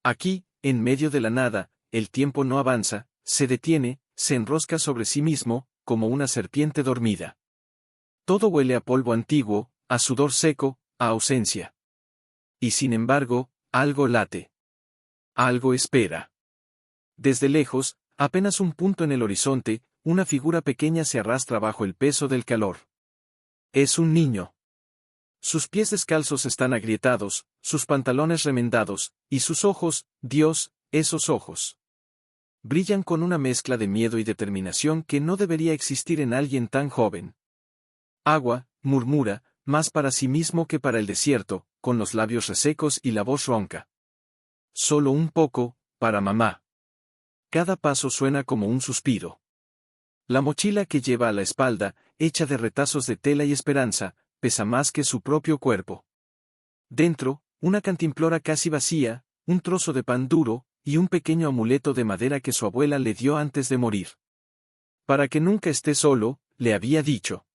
Aquí, en medio de la nada, el tiempo no avanza, se detiene, se enrosca sobre sí mismo, como una serpiente dormida. Todo huele a polvo antiguo, a sudor seco, a ausencia. Y sin embargo, algo late. Algo espera. Desde lejos, apenas un punto en el horizonte, una figura pequeña se arrastra bajo el peso del calor. Es un niño. Sus pies descalzos están agrietados, sus pantalones remendados, y sus ojos, Dios, esos ojos. Brillan con una mezcla de miedo y determinación que no debería existir en alguien tan joven. Agua, murmura, más para sí mismo que para el desierto, con los labios resecos y la voz ronca. Solo un poco, para mamá. Cada paso suena como un suspiro. La mochila que lleva a la espalda, hecha de retazos de tela y esperanza, pesa más que su propio cuerpo. Dentro, una cantimplora casi vacía, un trozo de pan duro, y un pequeño amuleto de madera que su abuela le dio antes de morir. Para que nunca esté solo, le había dicho.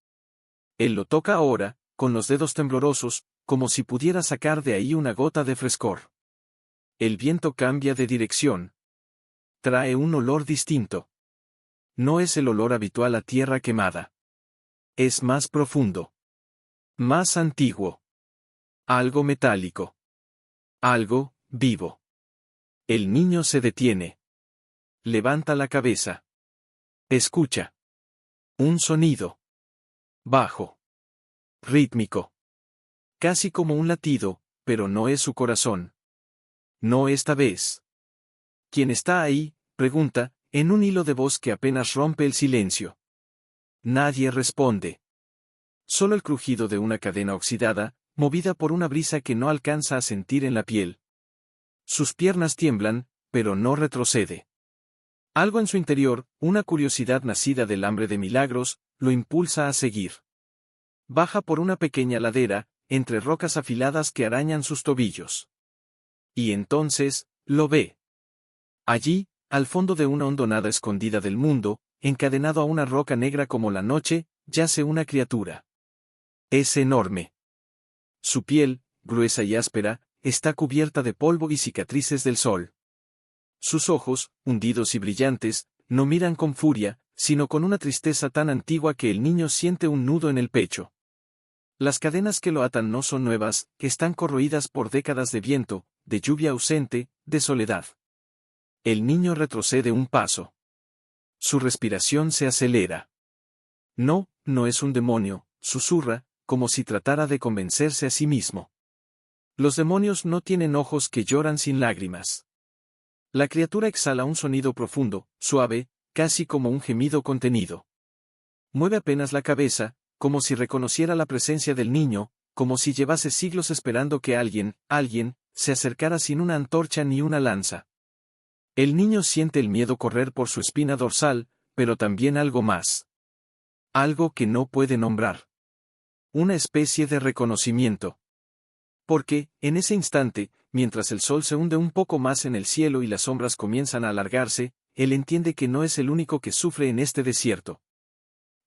Él lo toca ahora, con los dedos temblorosos, como si pudiera sacar de ahí una gota de frescor. El viento cambia de dirección. Trae un olor distinto. No es el olor habitual a tierra quemada. Es más profundo. Más antiguo. Algo metálico. Algo, vivo. El niño se detiene. Levanta la cabeza. Escucha. Un sonido. Bajo. Rítmico. Casi como un latido, pero no es su corazón. No esta vez. ¿Quién está ahí?, pregunta, en un hilo de voz que apenas rompe el silencio. Nadie responde. Solo el crujido de una cadena oxidada, movida por una brisa que no alcanza a sentir en la piel. Sus piernas tiemblan, pero no retrocede. Algo en su interior, una curiosidad nacida del hambre de milagros, lo impulsa a seguir. Baja por una pequeña ladera, entre rocas afiladas que arañan sus tobillos. Y entonces, lo ve. Allí, al fondo de una hondonada escondida del mundo, encadenado a una roca negra como la noche, yace una criatura. Es enorme. Su piel, gruesa y áspera, está cubierta de polvo y cicatrices del sol. Sus ojos, hundidos y brillantes, no miran con furia, sino con una tristeza tan antigua que el niño siente un nudo en el pecho. Las cadenas que lo atan no son nuevas, están corroídas por décadas de viento, de lluvia ausente, de soledad. El niño retrocede un paso. Su respiración se acelera. No, no es un demonio, susurra, como si tratara de convencerse a sí mismo. Los demonios no tienen ojos que lloran sin lágrimas. La criatura exhala un sonido profundo, suave, casi como un gemido contenido. Mueve apenas la cabeza, como si reconociera la presencia del niño, como si llevase siglos esperando que alguien, se acercara sin una antorcha ni una lanza. El niño siente el miedo correr por su espina dorsal, pero también algo más. Algo que no puede nombrar. Una especie de reconocimiento. Porque, en ese instante, mientras el sol se hunde un poco más en el cielo y las sombras comienzan a alargarse, él entiende que no es el único que sufre en este desierto.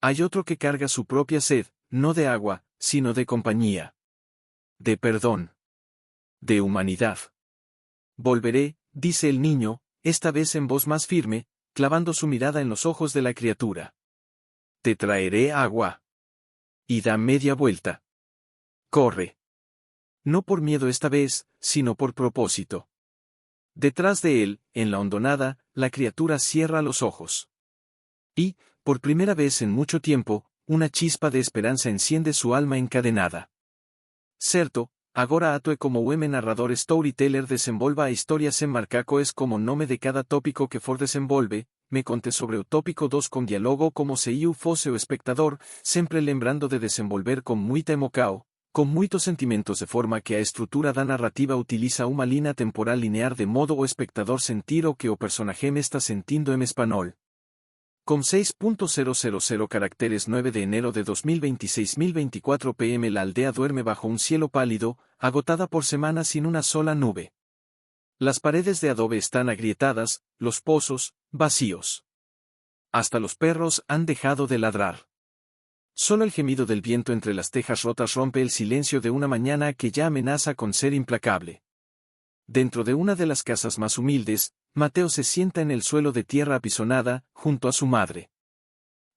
Hay otro que carga su propia sed, no de agua, sino de compañía. De perdón. De humanidad. Volveré, dice el niño, esta vez en voz más firme, clavando su mirada en los ojos de la criatura. Te traeré agua. Y da media vuelta. Corre. No por miedo esta vez, sino por propósito. Detrás de él, en la hondonada, la criatura cierra los ojos. Y, por primera vez en mucho tiempo, una chispa de esperanza enciende su alma encadenada. Certo, agora atue como ueme narrador storyteller desenvolva a historias en marcaco es como nome de cada tópico que for desenvolve, me conte sobre o tópico 2 con diálogo como se iu fosse o espectador, sempre lembrando de desenvolver con muita emocao, con muitos sentimentos de forma que a estrutura da narrativa utiliza uma linha temporal linear de modo o espectador sentir o que o personaje me está sentindo en español. Con 6.000 caracteres 9 de enero de 2026 p.m. La aldea duerme bajo un cielo pálido, agotada por semanas sin una sola nube. Las paredes de adobe están agrietadas, los pozos, vacíos. Hasta los perros han dejado de ladrar. Solo el gemido del viento entre las tejas rotas rompe el silencio de una mañana que ya amenaza con ser implacable. Dentro de una de las casas más humildes, Mateo se sienta en el suelo de tierra apisonada, junto a su madre.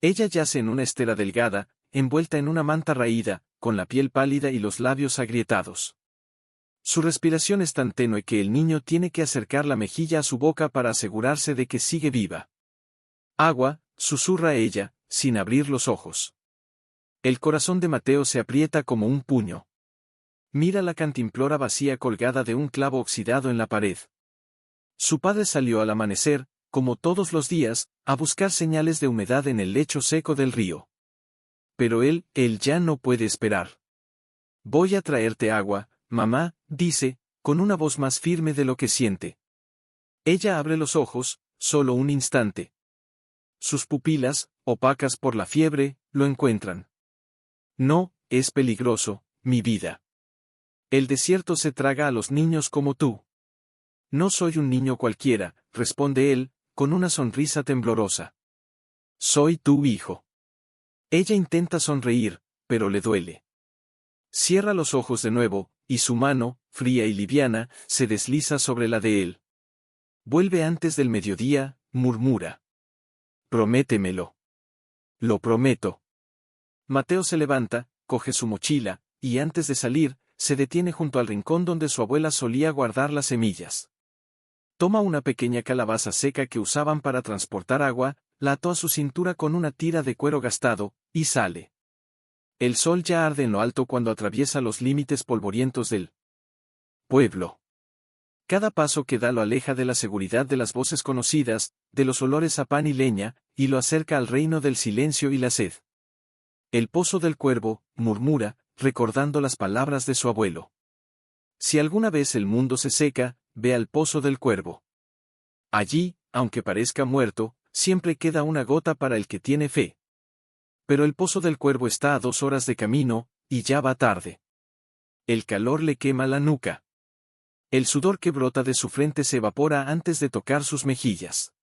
Ella yace en una estera delgada, envuelta en una manta raída, con la piel pálida y los labios agrietados. Su respiración es tan tenue que el niño tiene que acercar la mejilla a su boca para asegurarse de que sigue viva. Agua, susurra ella, sin abrir los ojos. El corazón de Mateo se aprieta como un puño. Mira la cantimplora vacía colgada de un clavo oxidado en la pared. Su padre salió al amanecer, como todos los días, a buscar señales de humedad en el lecho seco del río. Pero él ya no puede esperar. Voy a traerte agua, mamá, dice, con una voz más firme de lo que siente. Ella abre los ojos, solo un instante. Sus pupilas, opacas por la fiebre, lo encuentran. No, es peligroso, mi vida. El desierto se traga a los niños como tú. No soy un niño cualquiera, responde él, con una sonrisa temblorosa. Soy tu hijo. Ella intenta sonreír, pero le duele. Cierra los ojos de nuevo, y su mano, fría y liviana, se desliza sobre la de él. Vuelve antes del mediodía, murmura. Prométemelo. Lo prometo. Mateo se levanta, coge su mochila, y antes de salir, se detiene junto al rincón donde su abuela solía guardar las semillas. Toma una pequeña calabaza seca que usaban para transportar agua, la ató a su cintura con una tira de cuero gastado, y sale. El sol ya arde en lo alto cuando atraviesa los límites polvorientos del pueblo. Cada paso que da lo aleja de la seguridad de las voces conocidas, de los olores a pan y leña, y lo acerca al reino del silencio y la sed. El pozo del cuervo, murmura, recordando las palabras de su abuelo. Si alguna vez el mundo se seca, ve al pozo del cuervo. Allí, aunque parezca muerto, siempre queda una gota para el que tiene fe. Pero el pozo del cuervo está a 2 horas de camino, y ya va tarde. El calor le quema la nuca. El sudor que brota de su frente se evapora antes de tocar sus mejillas.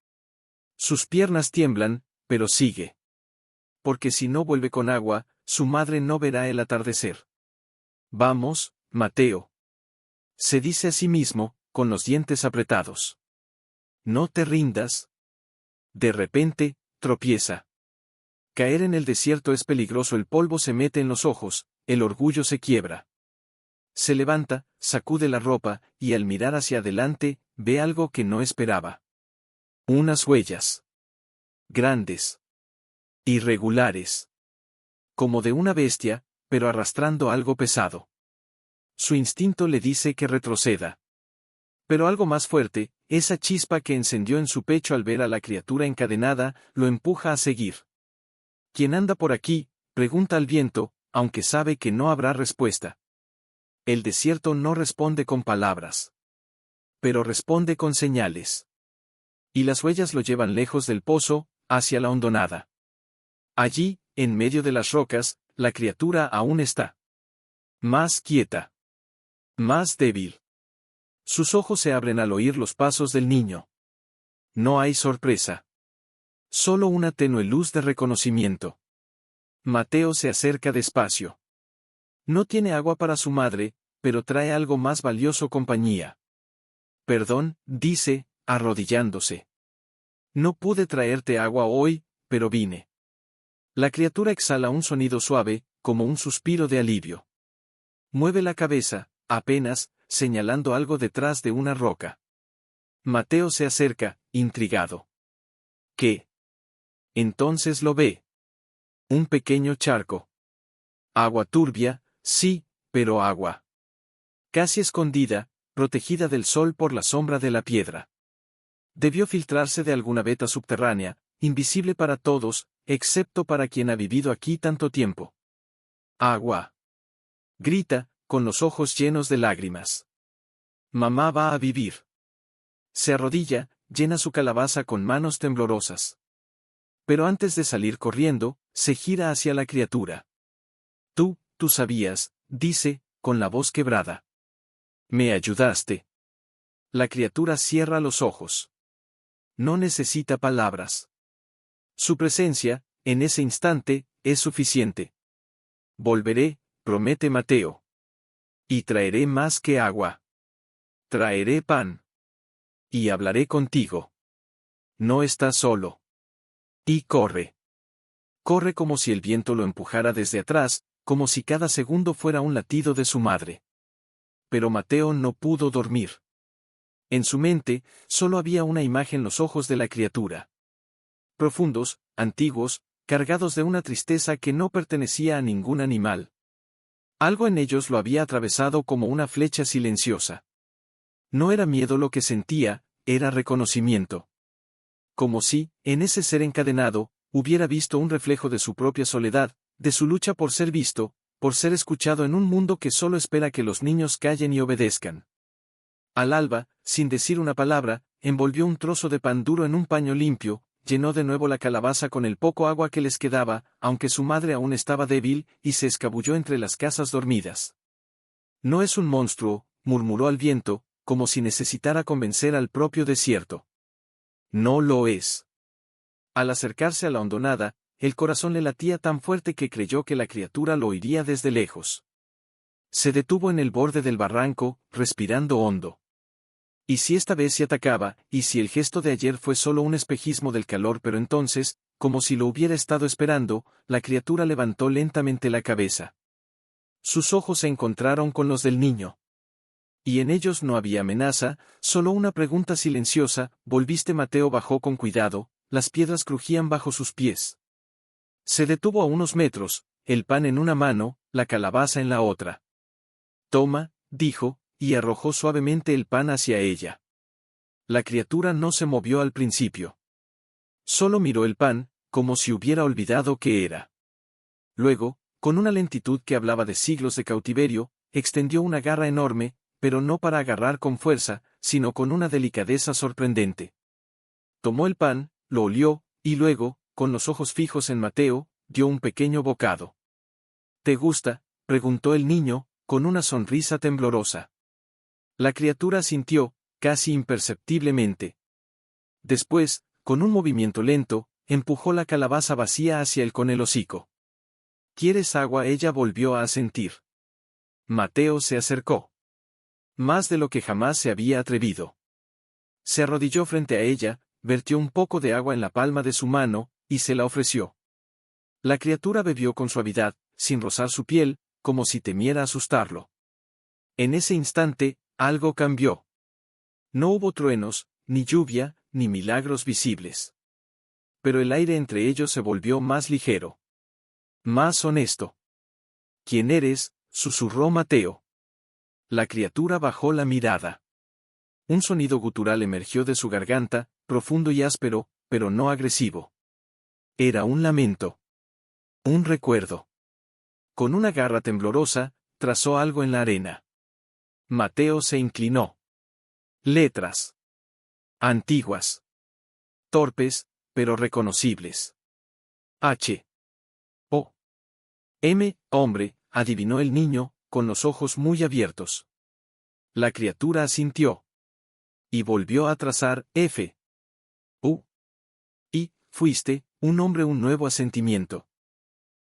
Sus piernas tiemblan, pero sigue. Porque si no vuelve con agua, su madre no verá el atardecer. Vamos, Mateo. Se dice a sí mismo, con los dientes apretados. No te rindas. De repente, tropieza. Caer en el desierto es peligroso, el polvo se mete en los ojos, el orgullo se quiebra. Se levanta, sacude la ropa, y al mirar hacia adelante, ve algo que no esperaba. Unas huellas. Grandes. Irregulares. Como de una bestia, pero arrastrando algo pesado. Su instinto le dice que retroceda. Pero algo más fuerte, esa chispa que encendió en su pecho al ver a la criatura encadenada, lo empuja a seguir. ¿Quién anda por aquí?, pregunta al viento, aunque sabe que no habrá respuesta. El desierto no responde con palabras. Pero responde con señales. Y las huellas lo llevan lejos del pozo, hacia la hondonada. Allí, en medio de las rocas, la criatura aún está. Más quieta. Más débil. Sus ojos se abren al oír los pasos del niño. No hay sorpresa. Solo una tenue luz de reconocimiento. Mateo se acerca despacio. No tiene agua para su madre, pero trae algo más valioso: compañía. Perdón, dice, arrodillándose. No pude traerte agua hoy, pero vine. La criatura exhala un sonido suave, como un suspiro de alivio. Mueve la cabeza, apenas, señalando algo detrás de una roca. Mateo se acerca, intrigado. ¿Qué? Entonces lo ve. Un pequeño charco. Agua turbia, sí, pero agua. Casi escondida, protegida del sol por la sombra de la piedra. Debió filtrarse de alguna veta subterránea, invisible para todos, excepto para quien ha vivido aquí tanto tiempo. Agua. Grita, con los ojos llenos de lágrimas. Mamá va a vivir. Se arrodilla, llena su calabaza con manos temblorosas. Pero antes de salir corriendo, se gira hacia la criatura. Tú sabías, dice, con la voz quebrada. Me ayudaste. La criatura cierra los ojos. No necesita palabras. Su presencia, en ese instante, es suficiente. Volveré, promete Mateo. Y traeré más que agua. Traeré pan. Y hablaré contigo. No estás solo. Y corre. Corre como si el viento lo empujara desde atrás, como si cada segundo fuera un latido de su madre. Pero Mateo no pudo dormir. En su mente, solo había una imagen: los ojos de la criatura. Profundos, antiguos, cargados de una tristeza que no pertenecía a ningún animal. Algo en ellos lo había atravesado como una flecha silenciosa. No era miedo lo que sentía, era reconocimiento. Como si, en ese ser encadenado, hubiera visto un reflejo de su propia soledad, de su lucha por ser visto, por ser escuchado en un mundo que solo espera que los niños callen y obedezcan. Al alba, sin decir una palabra, envolvió un trozo de pan duro en un paño limpio, llenó de nuevo la calabaza con el poco agua que les quedaba, aunque su madre aún estaba débil, y se escabulló entre las casas dormidas. No es un monstruo, murmuró al viento, como si necesitara convencer al propio desierto. No lo es. Al acercarse a la hondonada, el corazón le latía tan fuerte que creyó que la criatura lo oiría desde lejos. Se detuvo en el borde del barranco, respirando hondo. ¿Y si esta vez se atacaba, y si el gesto de ayer fue solo un espejismo del calor? Pero entonces, como si lo hubiera estado esperando, la criatura levantó lentamente la cabeza. Sus ojos se encontraron con los del niño. Y en ellos no había amenaza, solo una pregunta silenciosa. ¿Volviste? Mateo bajó con cuidado, las piedras crujían bajo sus pies. Se detuvo a unos metros, el pan en una mano, la calabaza en la otra. Toma, dijo, y arrojó suavemente el pan hacia ella. La criatura no se movió al principio. Solo miró el pan, como si hubiera olvidado qué era. Luego, con una lentitud que hablaba de siglos de cautiverio, extendió una garra enorme, pero no para agarrar con fuerza, sino con una delicadeza sorprendente. Tomó el pan, lo olió, y luego, con los ojos fijos en Mateo, dio un pequeño bocado. ¿Te gusta?, preguntó el niño, con una sonrisa temblorosa. La criatura asintió, casi imperceptiblemente. Después, con un movimiento lento, empujó la calabaza vacía hacia él con el hocico. ¿Quieres agua? Ella volvió a asentir. Mateo se acercó. Más de lo que jamás se había atrevido. Se arrodilló frente a ella, vertió un poco de agua en la palma de su mano, y se la ofreció. La criatura bebió con suavidad, sin rozar su piel, como si temiera asustarlo. En ese instante, algo cambió. No hubo truenos, ni lluvia, ni milagros visibles. Pero el aire entre ellos se volvió más ligero. Más honesto. ¿Quién eres?, susurró Mateo. La criatura bajó la mirada. Un sonido gutural emergió de su garganta, profundo y áspero, pero no agresivo. Era un lamento. Un recuerdo. Con una garra temblorosa, trazó algo en la arena. Mateo se inclinó. Letras. Antiguas. Torpes, pero reconocibles. H. O. M. Hombre, adivinó el niño, con los ojos muy abiertos. La criatura asintió. Y volvió a trazar F. U. Y, fuiste, un hombre, un nuevo asentimiento.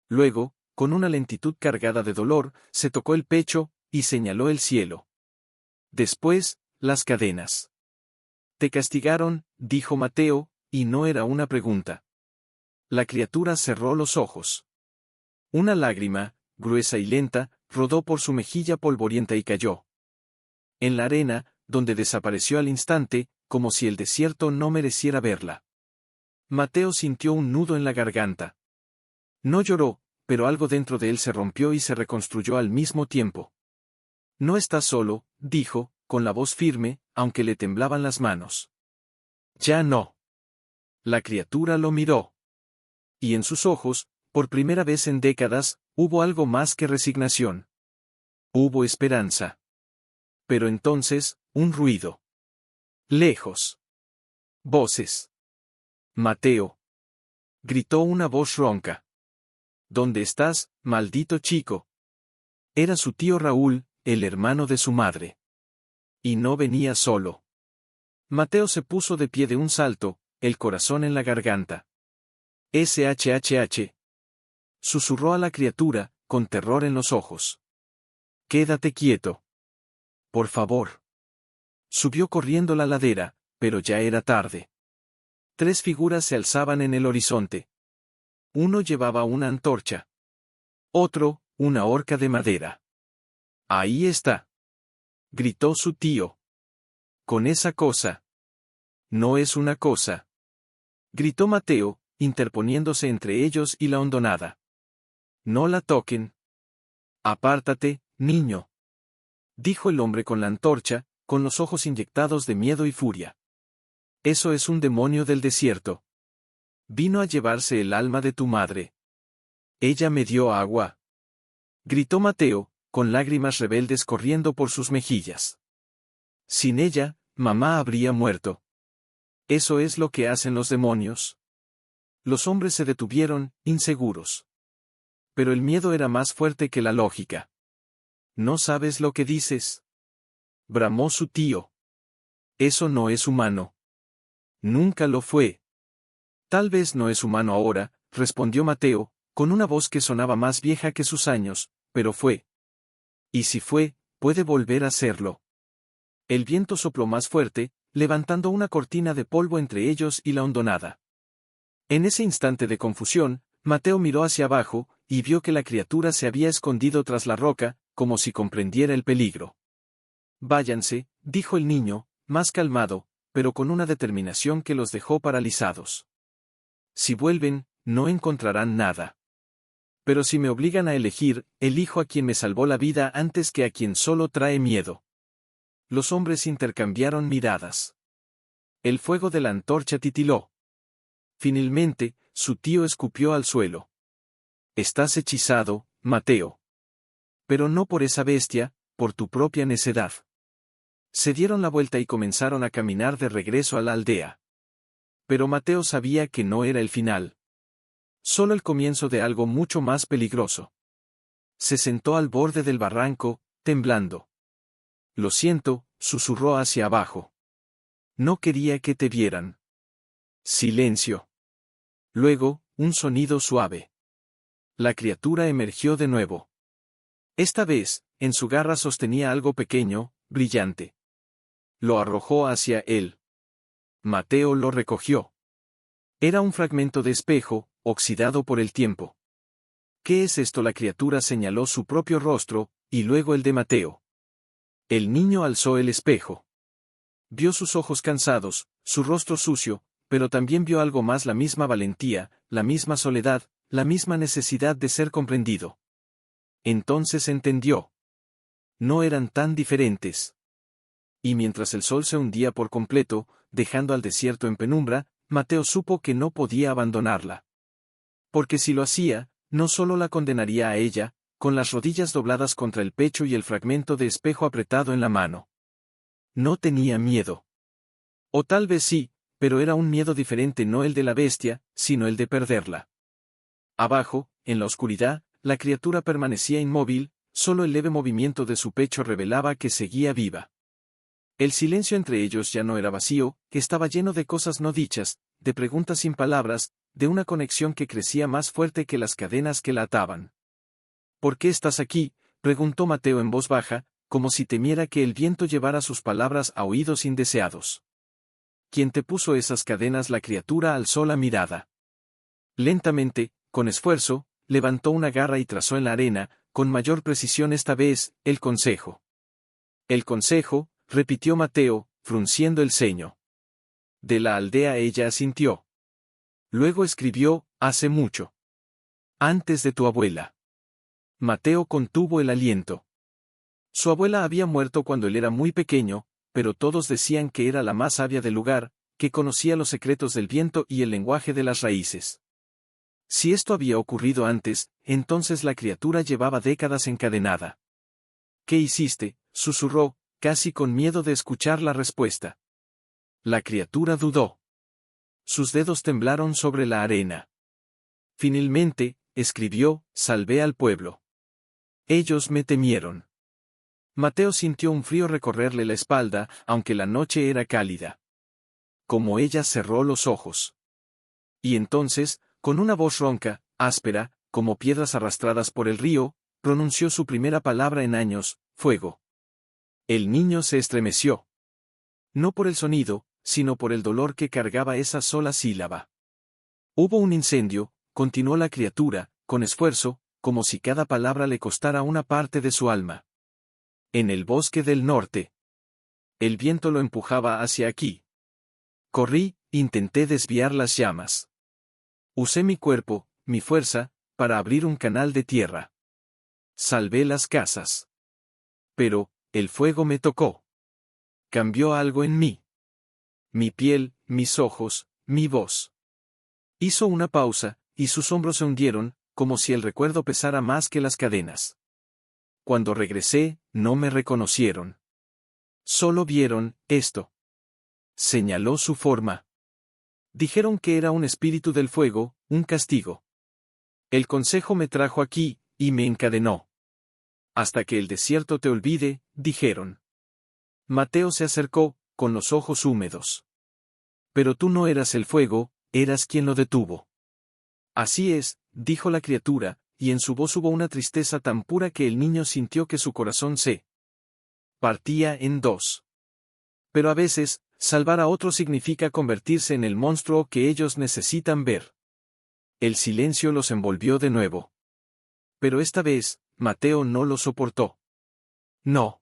Luego, con una lentitud cargada de dolor, se tocó el pecho, y señaló el cielo. Después, las cadenas. Te castigaron, dijo Mateo, y no era una pregunta. La criatura cerró los ojos. Una lágrima, gruesa y lenta, rodó por su mejilla polvorienta y cayó en la arena, donde desapareció al instante, como si el desierto no mereciera verla. Mateo sintió un nudo en la garganta. No lloró, pero algo dentro de él se rompió y se reconstruyó al mismo tiempo. No estás solo, dijo, con la voz firme, aunque le temblaban las manos. Ya no. La criatura lo miró. Y en sus ojos, por primera vez en décadas, hubo algo más que resignación. Hubo esperanza. Pero entonces, un ruido. Lejos. Voces. Mateo. Gritó una voz ronca. ¿Dónde estás, maldito chico? Era su tío Raúl, el hermano de su madre. Y no venía solo. Mateo se puso de pie de un salto, el corazón en la garganta. SHHH. Susurró a la criatura, con terror en los ojos. Quédate quieto. Por favor. Subió corriendo la ladera, pero ya era tarde. 3 figuras se alzaban en el horizonte. Uno llevaba una antorcha. Otro, una horca de madera. Ahí está, gritó su tío. Con esa cosa. No es una cosa, gritó Mateo, interponiéndose entre ellos y la hondonada. No la toquen. Apártate, niño, dijo el hombre con la antorcha, con los ojos inyectados de miedo y furia. Eso es un demonio del desierto. Vino a llevarse el alma de tu madre. Ella me dio agua, gritó Mateo, con lágrimas rebeldes corriendo por sus mejillas. Sin ella, mamá habría muerto. Eso es lo que hacen los demonios. Los hombres se detuvieron, inseguros. Pero el miedo era más fuerte que la lógica. ¿No sabes lo que dices?, bramó su tío. Eso no es humano. Nunca lo fue. Tal vez no es humano ahora, respondió Mateo, con una voz que sonaba más vieja que sus años, pero fue. Y si fue, puede volver a serlo. El viento sopló más fuerte, levantando una cortina de polvo entre ellos y la hondonada. En ese instante de confusión, Mateo miró hacia abajo, y vio que la criatura se había escondido tras la roca, como si comprendiera el peligro. Váyanse, dijo el niño, más calmado, pero con una determinación que los dejó paralizados. Si vuelven, no encontrarán nada. Pero si me obligan a elegir, elijo a quien me salvó la vida antes que a quien solo trae miedo. Los hombres intercambiaron miradas. El fuego de la antorcha titiló. Finalmente, su tío escupió al suelo. Estás hechizado, Mateo. Pero no por esa bestia, por tu propia necedad. Se dieron la vuelta y comenzaron a caminar de regreso a la aldea. Pero Mateo sabía que no era el final. Solo el comienzo de algo mucho más peligroso. Se sentó al borde del barranco, temblando. Lo siento, susurró hacia abajo. No quería que te vieran. Silencio. Luego, un sonido suave. La criatura emergió de nuevo. Esta vez, en su garra sostenía algo pequeño, brillante. Lo arrojó hacia él. Mateo lo recogió. Era un fragmento de espejo, oxidado por el tiempo. ¿Qué es esto? La criatura señaló su propio rostro, y luego el de Mateo. El niño alzó el espejo. Vio sus ojos cansados, su rostro sucio, pero también vio algo más: la misma valentía, la misma soledad, la misma necesidad de ser comprendido. Entonces entendió. No eran tan diferentes. Y mientras el sol se hundía por completo, dejando al desierto en penumbra, Mateo supo que no podía abandonarla. Porque si lo hacía, no solo la condenaría a ella, con las rodillas dobladas contra el pecho y el fragmento de espejo apretado en la mano. No tenía miedo. O tal vez sí, pero era un miedo diferente, no el de la bestia, sino el de perderla. Abajo, en la oscuridad, la criatura permanecía inmóvil, solo el leve movimiento de su pecho revelaba que seguía viva. El silencio entre ellos ya no era vacío, estaba lleno de cosas no dichas, de preguntas sin palabras, de una conexión que crecía más fuerte que las cadenas que la ataban. ¿Por qué estás aquí?, preguntó Mateo en voz baja, como si temiera que el viento llevara sus palabras a oídos indeseados. ¿Quién te puso esas cadenas? La criatura alzó la mirada. Lentamente, con esfuerzo, levantó una garra y trazó en la arena, con mayor precisión esta vez, el consejo. El consejo, repitió Mateo, frunciendo el ceño. De la aldea. Ella asintió. Luego escribió, hace mucho. Antes de tu abuela. Mateo contuvo el aliento. Su abuela había muerto cuando él era muy pequeño, pero todos decían que era la más sabia del lugar, que conocía los secretos del viento y el lenguaje de las raíces. Si esto había ocurrido antes, entonces la criatura llevaba décadas encadenada. ¿Qué hiciste?, susurró, casi con miedo de escuchar la respuesta. La criatura dudó. Sus dedos temblaron sobre la arena. Finalmente, escribió, salvé al pueblo. Ellos me temieron. Mateo sintió un frío recorrerle la espalda, aunque la noche era cálida. Como ella cerró los ojos. Y entonces, con una voz ronca, áspera, como piedras arrastradas por el río, pronunció su primera palabra en años, fuego. El niño se estremeció. No por el sonido, sino por el dolor que cargaba esa sola sílaba. Hubo un incendio, continuó la criatura, con esfuerzo, como si cada palabra le costara una parte de su alma. En el bosque del norte. El viento lo empujaba hacia aquí. Corrí, intenté desviar las llamas. Usé mi cuerpo, mi fuerza, para abrir un canal de tierra. Salvé las casas. Pero, el fuego me tocó. Cambió algo en mí. Mi piel, mis ojos, mi voz. Hizo una pausa, y sus hombros se hundieron, como si el recuerdo pesara más que las cadenas. Cuando regresé, no me reconocieron. Solo vieron esto. Señaló su forma. Dijeron que era un espíritu del fuego, un castigo. El consejo me trajo aquí, y me encadenó. Hasta que el desierto te olvide, dijeron. Mateo se acercó, con los ojos húmedos. Pero tú no eras el fuego, eras quien lo detuvo. Así es, dijo la criatura, y en su voz hubo una tristeza tan pura que el niño sintió que su corazón se partía en dos. Pero a veces, salvar a otro significa convertirse en el monstruo que ellos necesitan ver. El silencio los envolvió de nuevo. Pero esta vez, Mateo no lo soportó. No.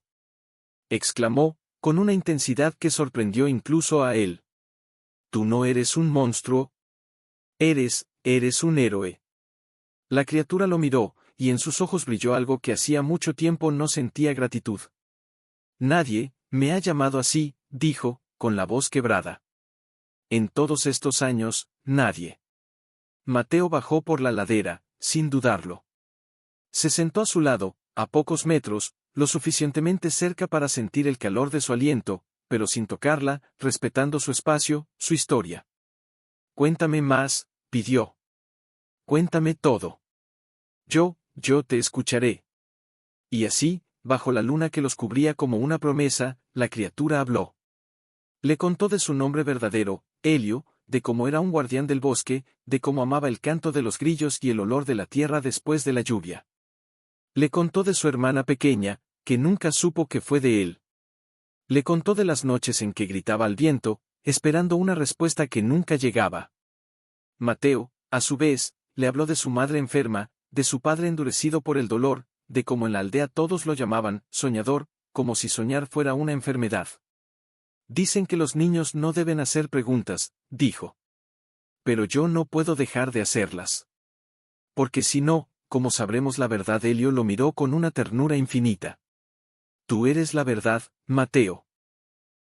Exclamó, con una intensidad que sorprendió incluso a él. Tú no eres un monstruo. Eres un héroe. La criatura lo miró, y en sus ojos brilló algo que hacía mucho tiempo no sentía gratitud. Nadie me ha llamado así, dijo, con la voz quebrada. En todos estos años, nadie. Mateo bajó por la ladera, sin dudarlo. Se sentó a su lado, a pocos metros, lo suficientemente cerca para sentir el calor de su aliento, pero sin tocarla, respetando su espacio, su historia. Cuéntame más, pidió. Cuéntame todo. Yo te escucharé. Y así, bajo la luna que los cubría como una promesa, la criatura habló. Le contó de su nombre verdadero, Helio, de cómo era un guardián del bosque, de cómo amaba el canto de los grillos y el olor de la tierra después de la lluvia. Le contó de su hermana pequeña, que nunca supo que fue de él. Le contó de las noches en que gritaba al viento, esperando una respuesta que nunca llegaba. Mateo, a su vez, le habló de su madre enferma, de su padre endurecido por el dolor, de cómo en la aldea todos lo llamaban soñador, como si soñar fuera una enfermedad. Dicen que los niños no deben hacer preguntas, dijo. Pero yo no puedo dejar de hacerlas. Porque si no, ¿cómo sabremos la verdad? Helio lo miró con una ternura infinita. Tú eres la verdad, Mateo.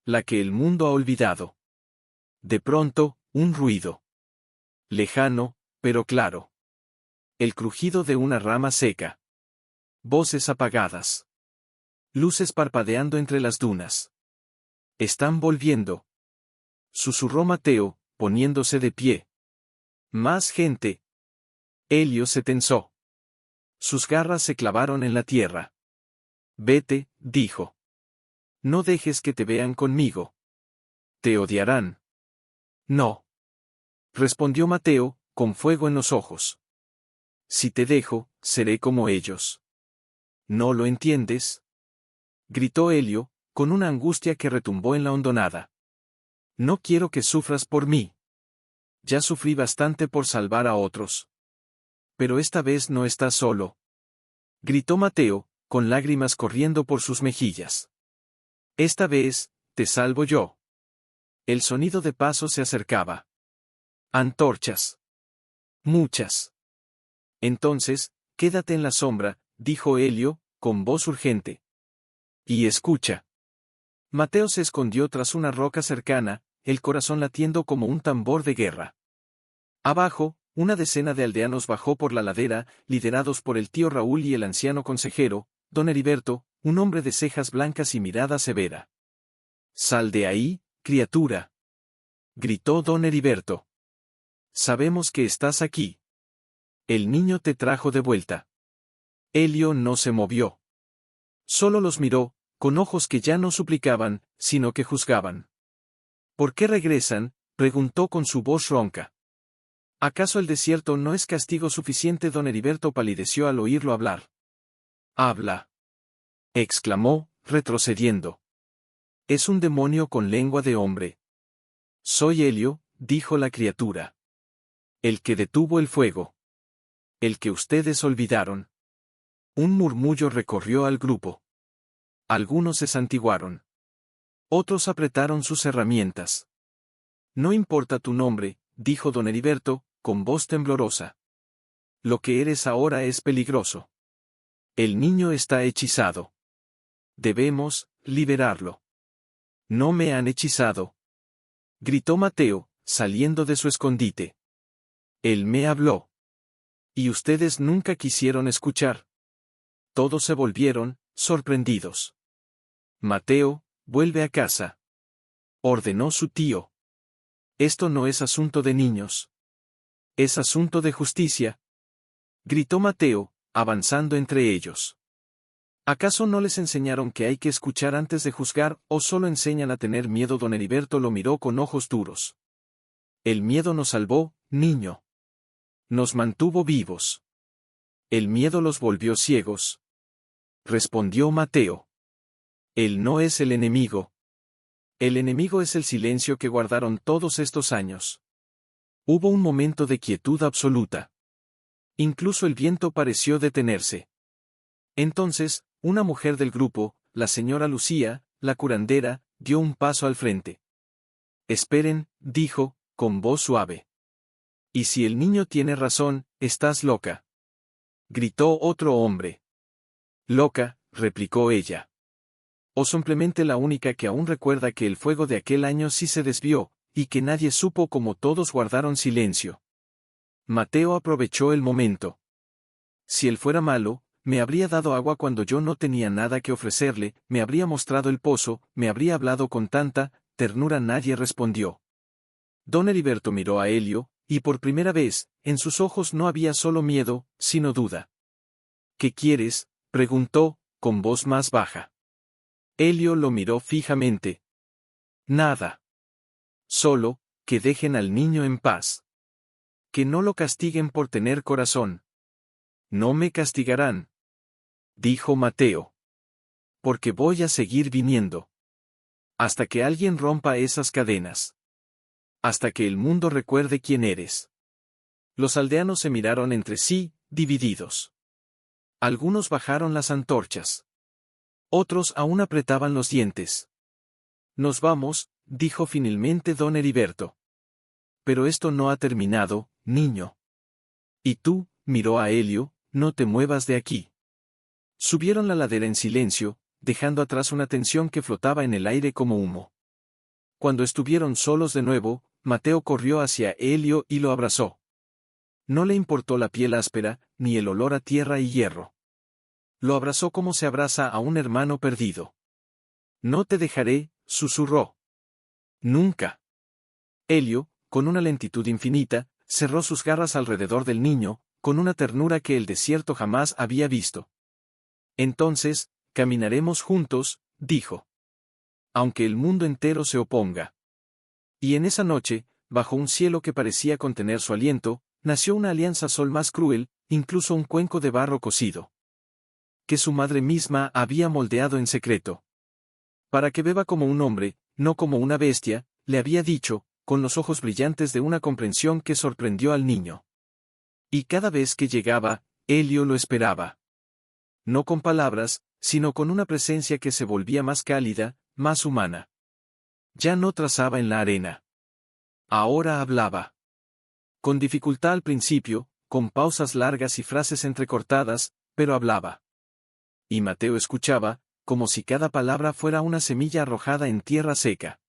La que el mundo ha olvidado. De pronto, un ruido. Lejano, pero claro. El crujido de una rama seca. Voces apagadas. Luces parpadeando entre las dunas. Están volviendo. Susurró Mateo, poniéndose de pie. Más gente. Helio se tensó. Sus garras se clavaron en la tierra. Vete, dijo. No dejes que te vean conmigo. Te odiarán. No. Respondió Mateo, con fuego en los ojos. Si te dejo, seré como ellos. ¿No lo entiendes? Gritó Helio, con una angustia que retumbó en la hondonada. No quiero que sufras por mí. Ya sufrí bastante por salvar a otros. Pero esta vez no estás solo. Gritó Mateo, con lágrimas corriendo por sus mejillas. Esta vez, te salvo yo. El sonido de pasos se acercaba. Antorchas. Muchas. Entonces, quédate en la sombra, dijo Helio, con voz urgente. Y escucha. Mateo se escondió tras una roca cercana, el corazón latiendo como un tambor de guerra. Abajo, una decena de aldeanos bajó por la ladera, liderados por el tío Raúl y el anciano consejero, don Heriberto, un hombre de cejas blancas y mirada severa. «Sal de ahí, criatura», gritó don Heriberto. «Sabemos que estás aquí. El niño te trajo de vuelta». Helio no se movió. Solo los miró, con ojos que ya no suplicaban, sino que juzgaban. «¿Por qué regresan?», preguntó con su voz ronca. ¿Acaso el desierto no es castigo suficiente? Don Heriberto palideció al oírlo hablar. «Habla», exclamó, retrocediendo. Es un demonio con lengua de hombre. Soy Helio, dijo la criatura. El que detuvo el fuego. El que ustedes olvidaron. Un murmullo recorrió al grupo. Algunos se santiguaron. Otros apretaron sus herramientas. No importa tu nombre, dijo don Heriberto, con voz temblorosa. Lo que eres ahora es peligroso. El niño está hechizado. Debemos liberarlo. No me han hechizado. Gritó Mateo, saliendo de su escondite. Él me habló. Y ustedes nunca quisieron escuchar. Todos se volvieron, sorprendidos. Mateo, vuelve a casa. Ordenó su tío. Esto no es asunto de niños. Es asunto de justicia. Gritó Mateo, avanzando entre ellos. ¿Acaso no les enseñaron que hay que escuchar antes de juzgar, o solo enseñan a tener miedo? Don Heriberto lo miró con ojos duros. El miedo nos salvó, niño. Nos mantuvo vivos. El miedo los volvió ciegos. Respondió Mateo. Él no es el enemigo. El enemigo es el silencio que guardaron todos estos años. Hubo un momento de quietud absoluta. Incluso el viento pareció detenerse. Entonces, una mujer del grupo, la señora Lucía, la curandera, dio un paso al frente. Esperen, dijo, con voz suave. Y si el niño tiene razón, estás loca. Gritó otro hombre. Loca, replicó ella. O simplemente la única que aún recuerda que el fuego de aquel año sí se desvió, y que nadie supo cómo todos guardaron silencio. Mateo aprovechó el momento. Si él fuera malo, me habría dado agua cuando yo no tenía nada que ofrecerle, me habría mostrado el pozo, me habría hablado con tanta ternura. Nadie respondió. Don Heriberto miró a Helio, y por primera vez, en sus ojos no había solo miedo, sino duda. ¿Qué quieres?, preguntó, con voz más baja. Helio lo miró fijamente. Nada. Solo, que dejen al niño en paz. Que no lo castiguen por tener corazón. No me castigarán, dijo Mateo. Porque voy a seguir viniendo. Hasta que alguien rompa esas cadenas. Hasta que el mundo recuerde quién eres. Los aldeanos se miraron entre sí, divididos. Algunos bajaron las antorchas. Otros aún apretaban los dientes. Nos vamos, dijo finalmente don Heriberto. Pero esto no ha terminado, niño. Y tú, miró a Helio, no te muevas de aquí. Subieron la ladera en silencio, dejando atrás una tensión que flotaba en el aire como humo. Cuando estuvieron solos de nuevo, Mateo corrió hacia Helio y lo abrazó. No le importó la piel áspera, ni el olor a tierra y hierro. Lo abrazó como se abraza a un hermano perdido. No te dejaré, susurró. Nunca. Helio, con una lentitud infinita, cerró sus garras alrededor del niño, con una ternura que el desierto jamás había visto. Entonces, caminaremos juntos, dijo. Aunque el mundo entero se oponga. Y en esa noche, bajo un cielo que parecía contener su aliento, nació una alianza sol más cruel, incluso un cuenco de barro cocido. Que su madre misma había moldeado en secreto. Para que beba como un hombre, no como una bestia, le había dicho, con los ojos brillantes de una comprensión que sorprendió al niño. Y cada vez que llegaba, Helio lo esperaba. No con palabras, sino con una presencia que se volvía más cálida, más humana. Ya no trazaba en la arena. Ahora hablaba. Con dificultad al principio, con pausas largas y frases entrecortadas, pero hablaba. Y Mateo escuchaba, como si cada palabra fuera una semilla arrojada en tierra seca.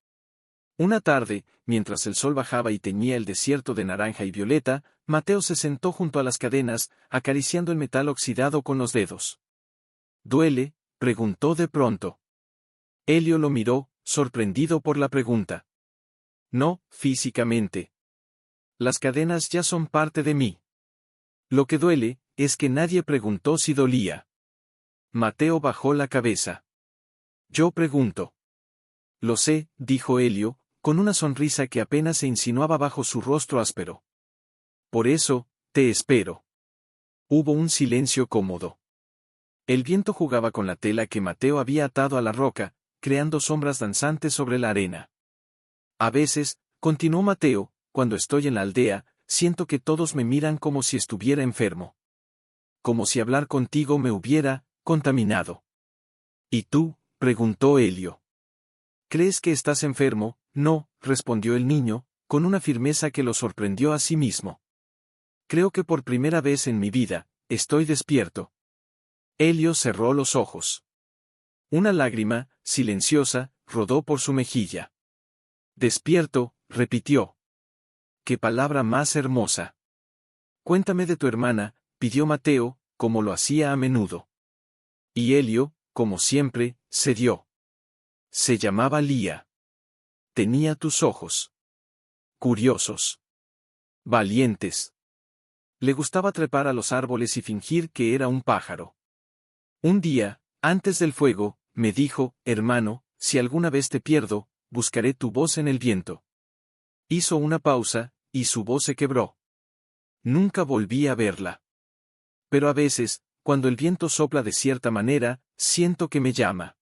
Una tarde, mientras el sol bajaba y teñía el desierto de naranja y violeta, Mateo se sentó junto a las cadenas, acariciando el metal oxidado con los dedos. ¿Duele?, preguntó de pronto. Helio lo miró, sorprendido por la pregunta. No, físicamente. Las cadenas ya son parte de mí. Lo que duele, es que nadie preguntó si dolía. Mateo bajó la cabeza. Yo pregunto. Lo sé, dijo Helio, con una sonrisa que apenas se insinuaba bajo su rostro áspero. Por eso, te espero. Hubo un silencio cómodo. El viento jugaba con la tela que Mateo había atado a la roca, creando sombras danzantes sobre la arena. A veces, continuó Mateo, cuando estoy en la aldea, siento que todos me miran como si estuviera enfermo. Como si hablar contigo me hubiera contaminado. ¿Y tú?, preguntó Elio. ¿Crees que estás enfermo? No, respondió el niño, con una firmeza que lo sorprendió a sí mismo. Creo que por primera vez en mi vida, estoy despierto. Elio cerró los ojos. Una lágrima, silenciosa, rodó por su mejilla. Despierto, repitió. ¡Qué palabra más hermosa! Cuéntame de tu hermana, pidió Mateo, como lo hacía a menudo. Y Elio, como siempre, cedió. Se llamaba Lía. Tenía tus ojos. Curiosos. Valientes. Le gustaba trepar a los árboles y fingir que era un pájaro. Un día, antes del fuego, me dijo, hermano, si alguna vez te pierdo, buscaré tu voz en el viento. Hizo una pausa, y su voz se quebró. Nunca volví a verla. Pero a veces, cuando el viento sopla de cierta manera, siento que me llama.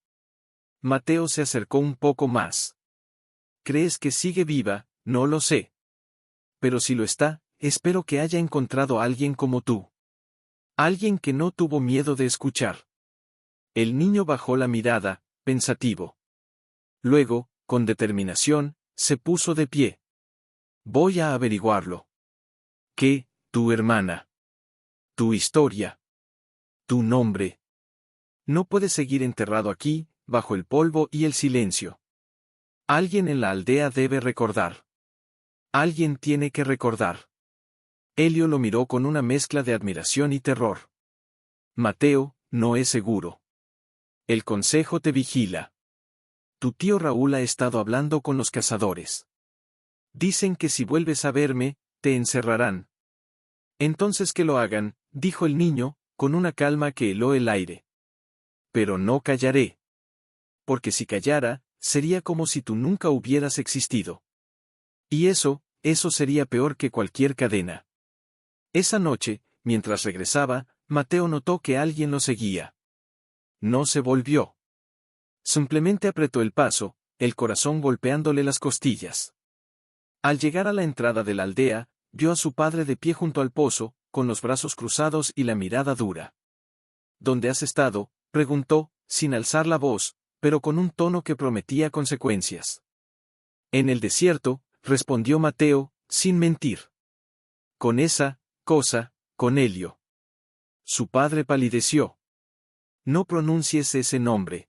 Mateo se acercó un poco más. ¿Crees que sigue viva? No lo sé. Pero si lo está, espero que haya encontrado a alguien como tú. Alguien que no tuvo miedo de escuchar. El niño bajó la mirada, pensativo. Luego, con determinación, se puso de pie. Voy a averiguarlo. ¿Qué, tu hermana? Tu historia. Tu nombre. No puedes seguir enterrado aquí, bajo el polvo y el silencio. Alguien en la aldea debe recordar. Alguien tiene que recordar. Elio lo miró con una mezcla de admiración y terror. Mateo, no es seguro. El consejo te vigila. Tu tío Raúl ha estado hablando con los cazadores. Dicen que si vuelves a verme, te encerrarán. Entonces que lo hagan, dijo el niño, con una calma que heló el aire. Pero no callaré. Porque si callara, sería como si tú nunca hubieras existido. Y eso sería peor que cualquier cadena. Esa noche, mientras regresaba, Mateo notó que alguien lo seguía. No se volvió. Simplemente apretó el paso, el corazón golpeándole las costillas. Al llegar a la entrada de la aldea, vio a su padre de pie junto al pozo, con los brazos cruzados y la mirada dura. ¿Dónde has estado?, preguntó, sin alzar la voz, pero con un tono que prometía consecuencias. En el desierto, respondió Mateo, sin mentir. Con esa cosa, con Elio. Su padre palideció. No pronuncies ese nombre.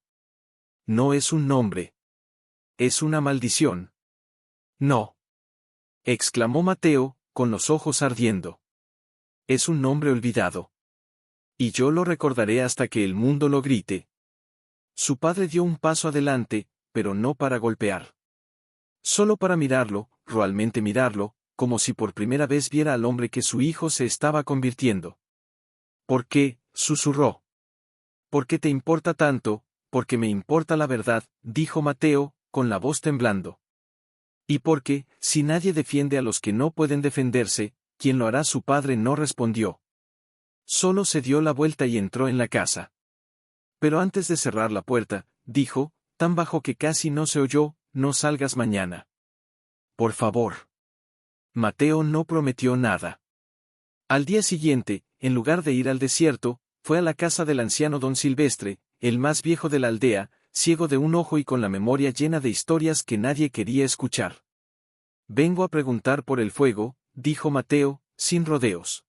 No es un nombre. Es una maldición. No. Exclamó Mateo, con los ojos ardiendo. Es un nombre olvidado. Y yo lo recordaré hasta que el mundo lo grite. Su padre dio un paso adelante, pero no para golpear. Solo para mirarlo, realmente mirarlo, como si por primera vez viera al hombre que su hijo se estaba convirtiendo. ¿Por qué?, susurró. ¿Por qué te importa tanto? Porque me importa la verdad, dijo Mateo, con la voz temblando. Y porque, si nadie defiende a los que no pueden defenderse, ¿quién lo hará? Su padre no respondió. Solo se dio la vuelta y entró en la casa. Pero antes de cerrar la puerta, dijo, tan bajo que casi no se oyó, no salgas mañana. Por favor. Mateo no prometió nada. Al día siguiente, en lugar de ir al desierto, fue a la casa del anciano don Silvestre, el más viejo de la aldea, ciego de un ojo y con la memoria llena de historias que nadie quería escuchar. Vengo a preguntar por el fuego, dijo Mateo, sin rodeos.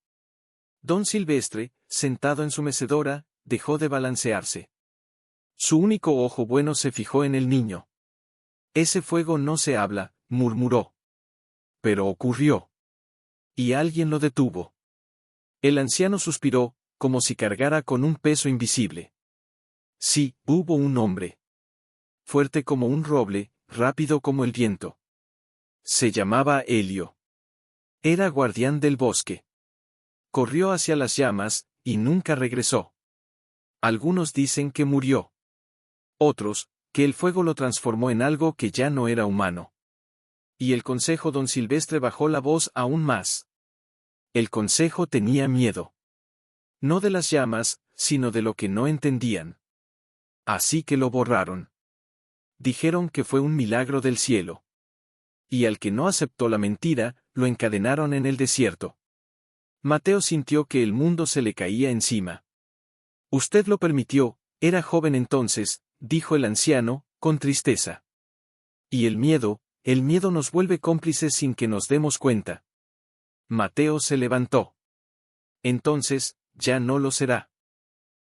Don Silvestre, sentado en su mecedora, dejó de balancearse. Su único ojo bueno se fijó en el niño. Ese fuego no se habla, murmuró. Pero ocurrió. Y alguien lo detuvo. El anciano suspiró, como si cargara con un peso invisible. Sí, hubo un hombre. Fuerte como un roble, rápido como el viento. Se llamaba Elio. Era guardián del bosque. Corrió hacia las llamas, y nunca regresó. Algunos dicen que murió. Otros, que el fuego lo transformó en algo que ya no era humano. Y el consejo don Silvestre bajó la voz aún más. El consejo tenía miedo. No de las llamas, sino de lo que no entendían. Así que lo borraron. Dijeron que fue un milagro del cielo. Y al que no aceptó la mentira, lo encadenaron en el desierto. Mateo sintió que el mundo se le caía encima. Usted lo permitió, era joven entonces, dijo el anciano, con tristeza. Y el miedo nos vuelve cómplices sin que nos demos cuenta. Mateo se levantó. Entonces, ya no lo será.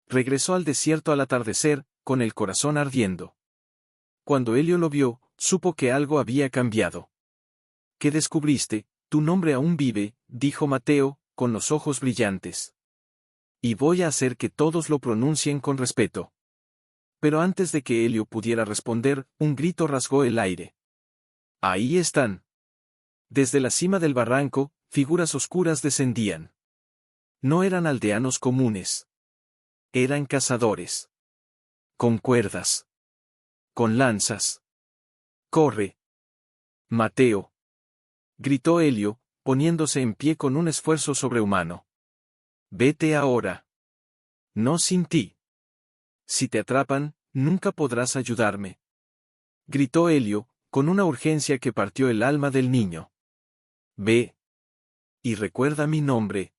Regresó al desierto al atardecer, con el corazón ardiendo. Cuando Elio lo vio, supo que algo había cambiado. ¿Qué descubriste? Tu nombre aún vive, dijo Mateo, con los ojos brillantes. Y voy a hacer que todos lo pronuncien con respeto. Pero antes de que Elio pudiera responder, un grito rasgó el aire. Ahí están. Desde la cima del barranco, figuras oscuras descendían. No eran aldeanos comunes. Eran cazadores. Con cuerdas. Con lanzas. ¡Corre! Mateo. Gritó Elio, poniéndose en pie con un esfuerzo sobrehumano. Vete ahora. No sin ti. Si te atrapan, nunca podrás ayudarme. Gritó Elio, con una urgencia que partió el alma del niño. Ve. Y recuerda mi nombre.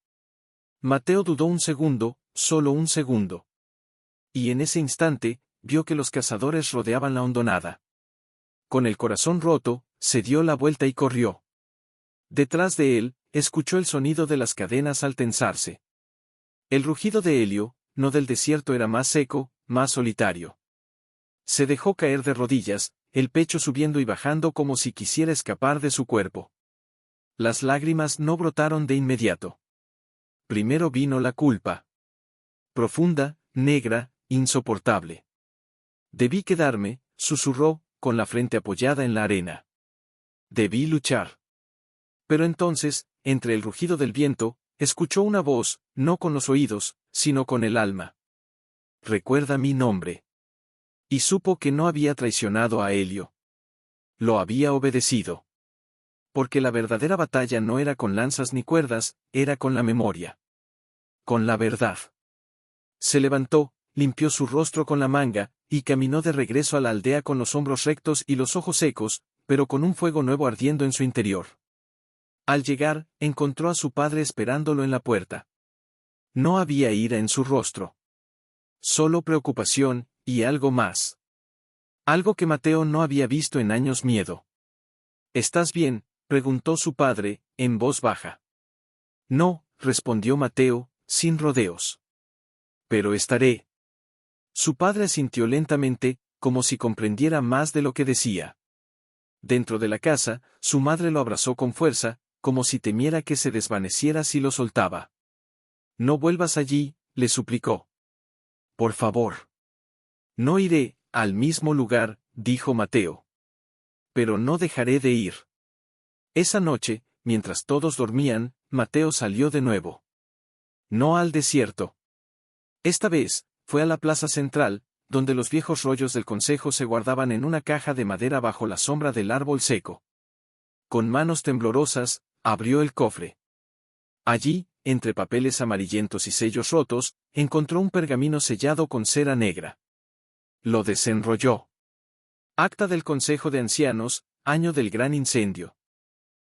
Mateo dudó un segundo, solo un segundo. Y en ese instante, vio que los cazadores rodeaban la hondonada. Con el corazón roto, se dio la vuelta y corrió. Detrás de él, escuchó el sonido de las cadenas al tensarse. El rugido de Elio, no del desierto, era más seco, más solitario. Se dejó caer de rodillas, el pecho subiendo y bajando como si quisiera escapar de su cuerpo. Las lágrimas no brotaron de inmediato. Primero vino la culpa. Profunda, negra, insoportable. Debí quedarme, susurró, con la frente apoyada en la arena. Debí luchar. Pero entonces, entre el rugido del viento, escuchó una voz, no con los oídos, sino con el alma. Recuerda mi nombre. Y supo que no había traicionado a Elio. Lo había obedecido. Porque la verdadera batalla no era con lanzas ni cuerdas, era con la memoria. Con la verdad. Se levantó, limpió su rostro con la manga, y caminó de regreso a la aldea con los hombros rectos y los ojos secos, pero con un fuego nuevo ardiendo en su interior. Al llegar, encontró a su padre esperándolo en la puerta. No había ira en su rostro. Solo preocupación, y algo más. Algo que Mateo no había visto en años: miedo. ¿Estás bien?, preguntó su padre, en voz baja. No, respondió Mateo, sin rodeos. Pero estaré. Su padre asintió lentamente, como si comprendiera más de lo que decía. Dentro de la casa, su madre lo abrazó con fuerza, como si temiera que se desvaneciera si lo soltaba. No vuelvas allí, le suplicó. Por favor. No iré, al mismo lugar, dijo Mateo. Pero no dejaré de ir. Esa noche, mientras todos dormían, Mateo salió de nuevo. No al desierto. Esta vez, fue a la plaza central, donde los viejos rollos del consejo se guardaban en una caja de madera bajo la sombra del árbol seco. Con manos temblorosas, abrió el cofre. Allí, entre papeles amarillentos y sellos rotos, encontró un pergamino sellado con cera negra. Lo desenrolló. Acta del Consejo de Ancianos, año del gran incendio.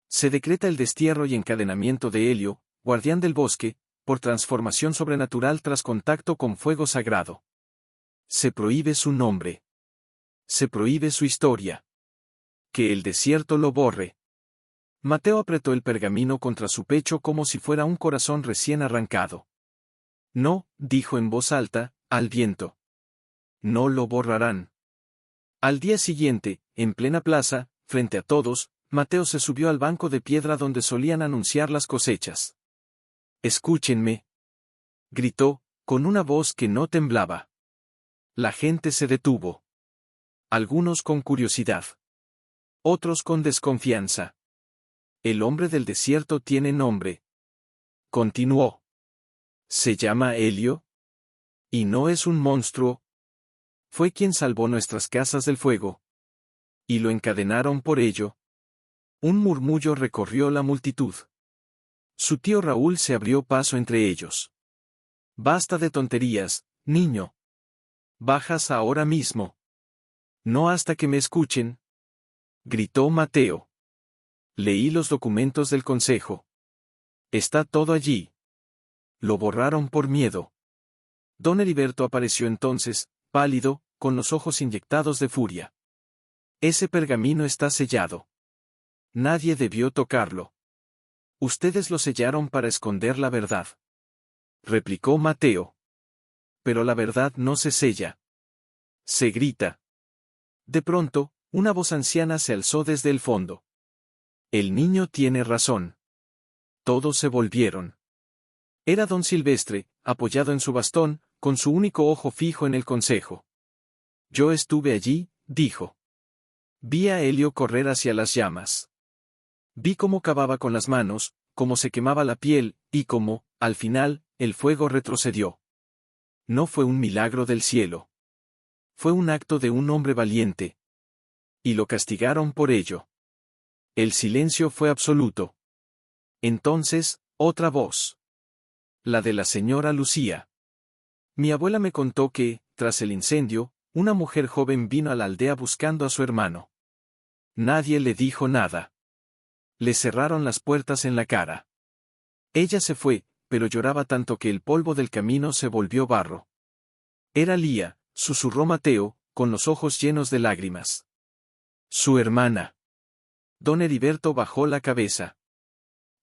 Se decreta el destierro y encadenamiento de Elio, guardián del bosque, por transformación sobrenatural tras contacto con fuego sagrado. Se prohíbe su nombre. Se prohíbe su historia. Que el desierto lo borre. Mateo apretó el pergamino contra su pecho como si fuera un corazón recién arrancado. No, dijo en voz alta, al viento. No lo borrarán. Al día siguiente, en plena plaza, frente a todos, Mateo se subió al banco de piedra donde solían anunciar las cosechas. Escúchenme. Gritó, con una voz que no temblaba. La gente se detuvo. Algunos con curiosidad. Otros con desconfianza. El hombre del desierto tiene nombre. Continuó. ¿Se llama Elio? Y no es un monstruo. Fue quien salvó nuestras casas del fuego. Y lo encadenaron por ello. Un murmullo recorrió la multitud. Su tío Raúl se abrió paso entre ellos. Basta de tonterías, niño. Bajas ahora mismo. No hasta que me escuchen, gritó Mateo. Leí los documentos del consejo. Está todo allí. Lo borraron por miedo. Don Heriberto apareció entonces, pálido, con los ojos inyectados de furia. Ese pergamino está sellado. Nadie debió tocarlo. Ustedes lo sellaron para esconder la verdad, replicó Mateo. Pero la verdad no se sella. Se grita. De pronto, una voz anciana se alzó desde el fondo. El niño tiene razón. Todos se volvieron. Era don Silvestre, apoyado en su bastón, con su único ojo fijo en el consejo. Yo estuve allí, dijo. Vi a Elio correr hacia las llamas. Vi cómo cavaba con las manos, cómo se quemaba la piel, y cómo, al final, el fuego retrocedió. No fue un milagro del cielo. Fue un acto de un hombre valiente. Y lo castigaron por ello. El silencio fue absoluto. Entonces, otra voz. La de la señora Lucía. Mi abuela me contó que, tras el incendio, una mujer joven vino a la aldea buscando a su hermano. Nadie le dijo nada. Le cerraron las puertas en la cara. Ella se fue, pero lloraba tanto que el polvo del camino se volvió barro. Era Lía, susurró Mateo, con los ojos llenos de lágrimas. Su hermana. Don Heriberto bajó la cabeza.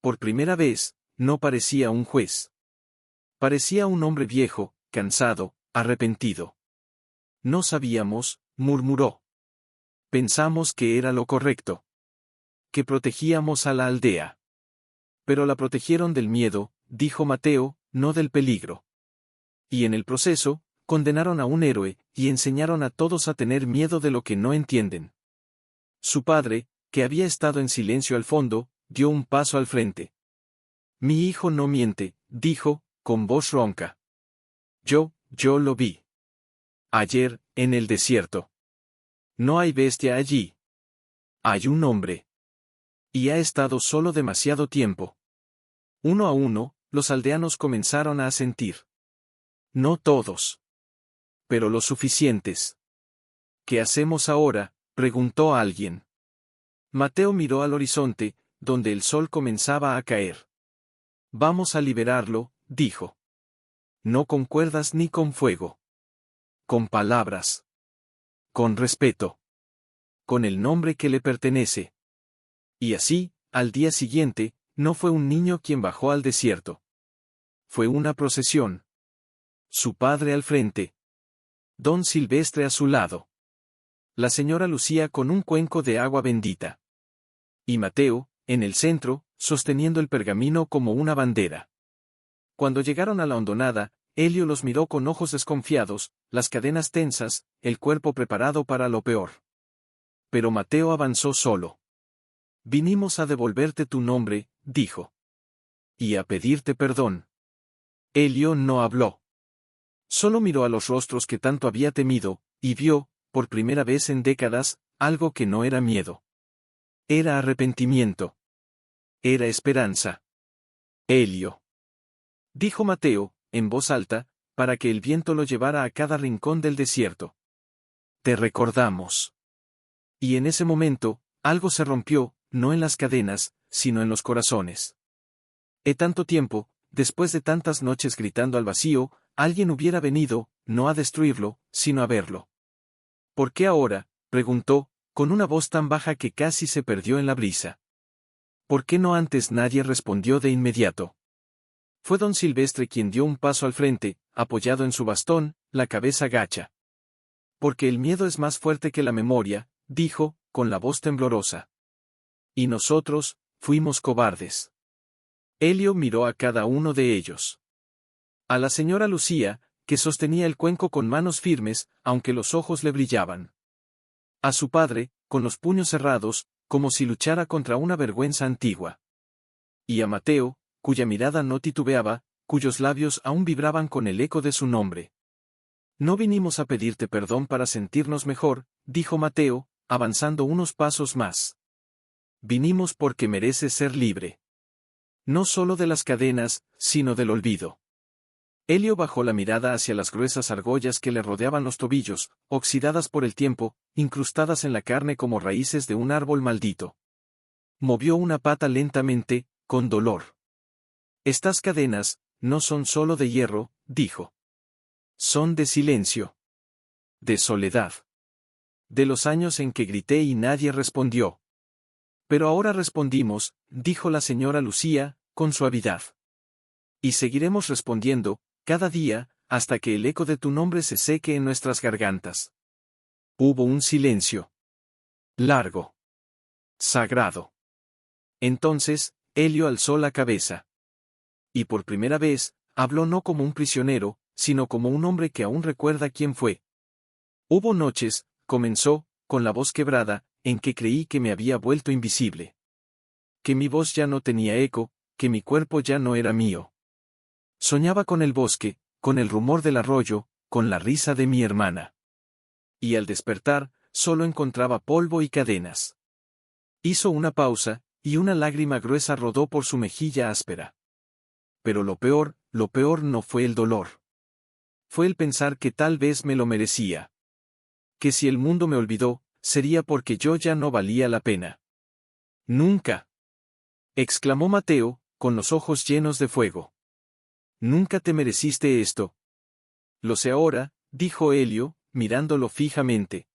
Por primera vez, no parecía un juez. Parecía un hombre viejo, cansado, arrepentido. No sabíamos, murmuró. Pensamos que era lo correcto. Que protegíamos a la aldea. Pero la protegieron del miedo, dijo Mateo, no del peligro. Y en el proceso, condenaron a un héroe, y enseñaron a todos a tener miedo de lo que no entienden. Su padre, que había estado en silencio al fondo, dio un paso al frente. Mi hijo no miente, dijo, con voz ronca. Yo lo vi. Ayer, en el desierto. No hay bestia allí. Hay un hombre. Y ha estado solo demasiado tiempo. Uno a uno, los aldeanos comenzaron a asentir. No todos. Pero los suficientes. ¿Qué hacemos ahora?, preguntó alguien. Mateo miró al horizonte, donde el sol comenzaba a caer. Vamos a liberarlo, dijo. No con cuerdas ni con fuego. Con palabras. Con respeto. Con el nombre que le pertenece. Y así, al día siguiente, no fue un niño quien bajó al desierto. Fue una procesión. Su padre al frente. Don Silvestre a su lado. La señora Lucía con un cuenco de agua bendita. Y Mateo, en el centro, sosteniendo el pergamino como una bandera. Cuando llegaron a la hondonada, Elio los miró con ojos desconfiados, las cadenas tensas, el cuerpo preparado para lo peor. Pero Mateo avanzó solo. Vinimos a devolverte tu nombre, dijo. Y a pedirte perdón. Elio no habló. Solo miró a los rostros que tanto había temido, y vio, por primera vez en décadas, algo que no era miedo. Era arrepentimiento. Era esperanza. Elio. Dijo Mateo, en voz alta, para que el viento lo llevara a cada rincón del desierto. Te recordamos. Y en ese momento, algo se rompió, no en las cadenas, sino en los corazones. Tanto tiempo, después de tantas noches gritando al vacío, alguien hubiera venido, no a destruirlo, sino a verlo. ¿Por qué ahora?, preguntó, con una voz tan baja que casi se perdió en la brisa. ¿Por qué no antes? Nadie respondió de inmediato. Fue don Silvestre quien dio un paso al frente, apoyado en su bastón, la cabeza gacha. Porque el miedo es más fuerte que la memoria, dijo, con la voz temblorosa. Y nosotros, fuimos cobardes. Elio miró a cada uno de ellos. A la señora Lucía, que sostenía el cuenco con manos firmes, aunque los ojos le brillaban. A su padre, con los puños cerrados, como si luchara contra una vergüenza antigua. Y a Mateo, cuya mirada no titubeaba, cuyos labios aún vibraban con el eco de su nombre. No vinimos a pedirte perdón para sentirnos mejor, dijo Mateo, avanzando unos pasos más. Vinimos porque mereces ser libre. No solo de las cadenas, sino del olvido. Helio bajó la mirada hacia las gruesas argollas que le rodeaban los tobillos, oxidadas por el tiempo, incrustadas en la carne como raíces de un árbol maldito. Movió una pata lentamente, con dolor. Estas cadenas, no son solo de hierro, dijo. Son de silencio. De soledad. De los años en que grité y nadie respondió. Pero ahora respondimos, dijo la señora Lucía, con suavidad. Y seguiremos respondiendo, cada día, hasta que el eco de tu nombre se seque en nuestras gargantas. Hubo un silencio. Largo. Sagrado. Entonces, Helio alzó la cabeza. Y por primera vez, habló no como un prisionero, sino como un hombre que aún recuerda quién fue. Hubo noches, comenzó, con la voz quebrada, en que creí que me había vuelto invisible. Que mi voz ya no tenía eco, que mi cuerpo ya no era mío. Soñaba con el bosque, con el rumor del arroyo, con la risa de mi hermana. Y al despertar, solo encontraba polvo y cadenas. Hizo una pausa, y una lágrima gruesa rodó por su mejilla áspera. Pero lo peor no fue el dolor. Fue el pensar que tal vez me lo merecía. Que si el mundo me olvidó, sería porque yo ya no valía la pena. Nunca. Exclamó Mateo, con los ojos llenos de fuego. Nunca te mereciste esto. Lo sé ahora, dijo Helio, mirándolo fijamente.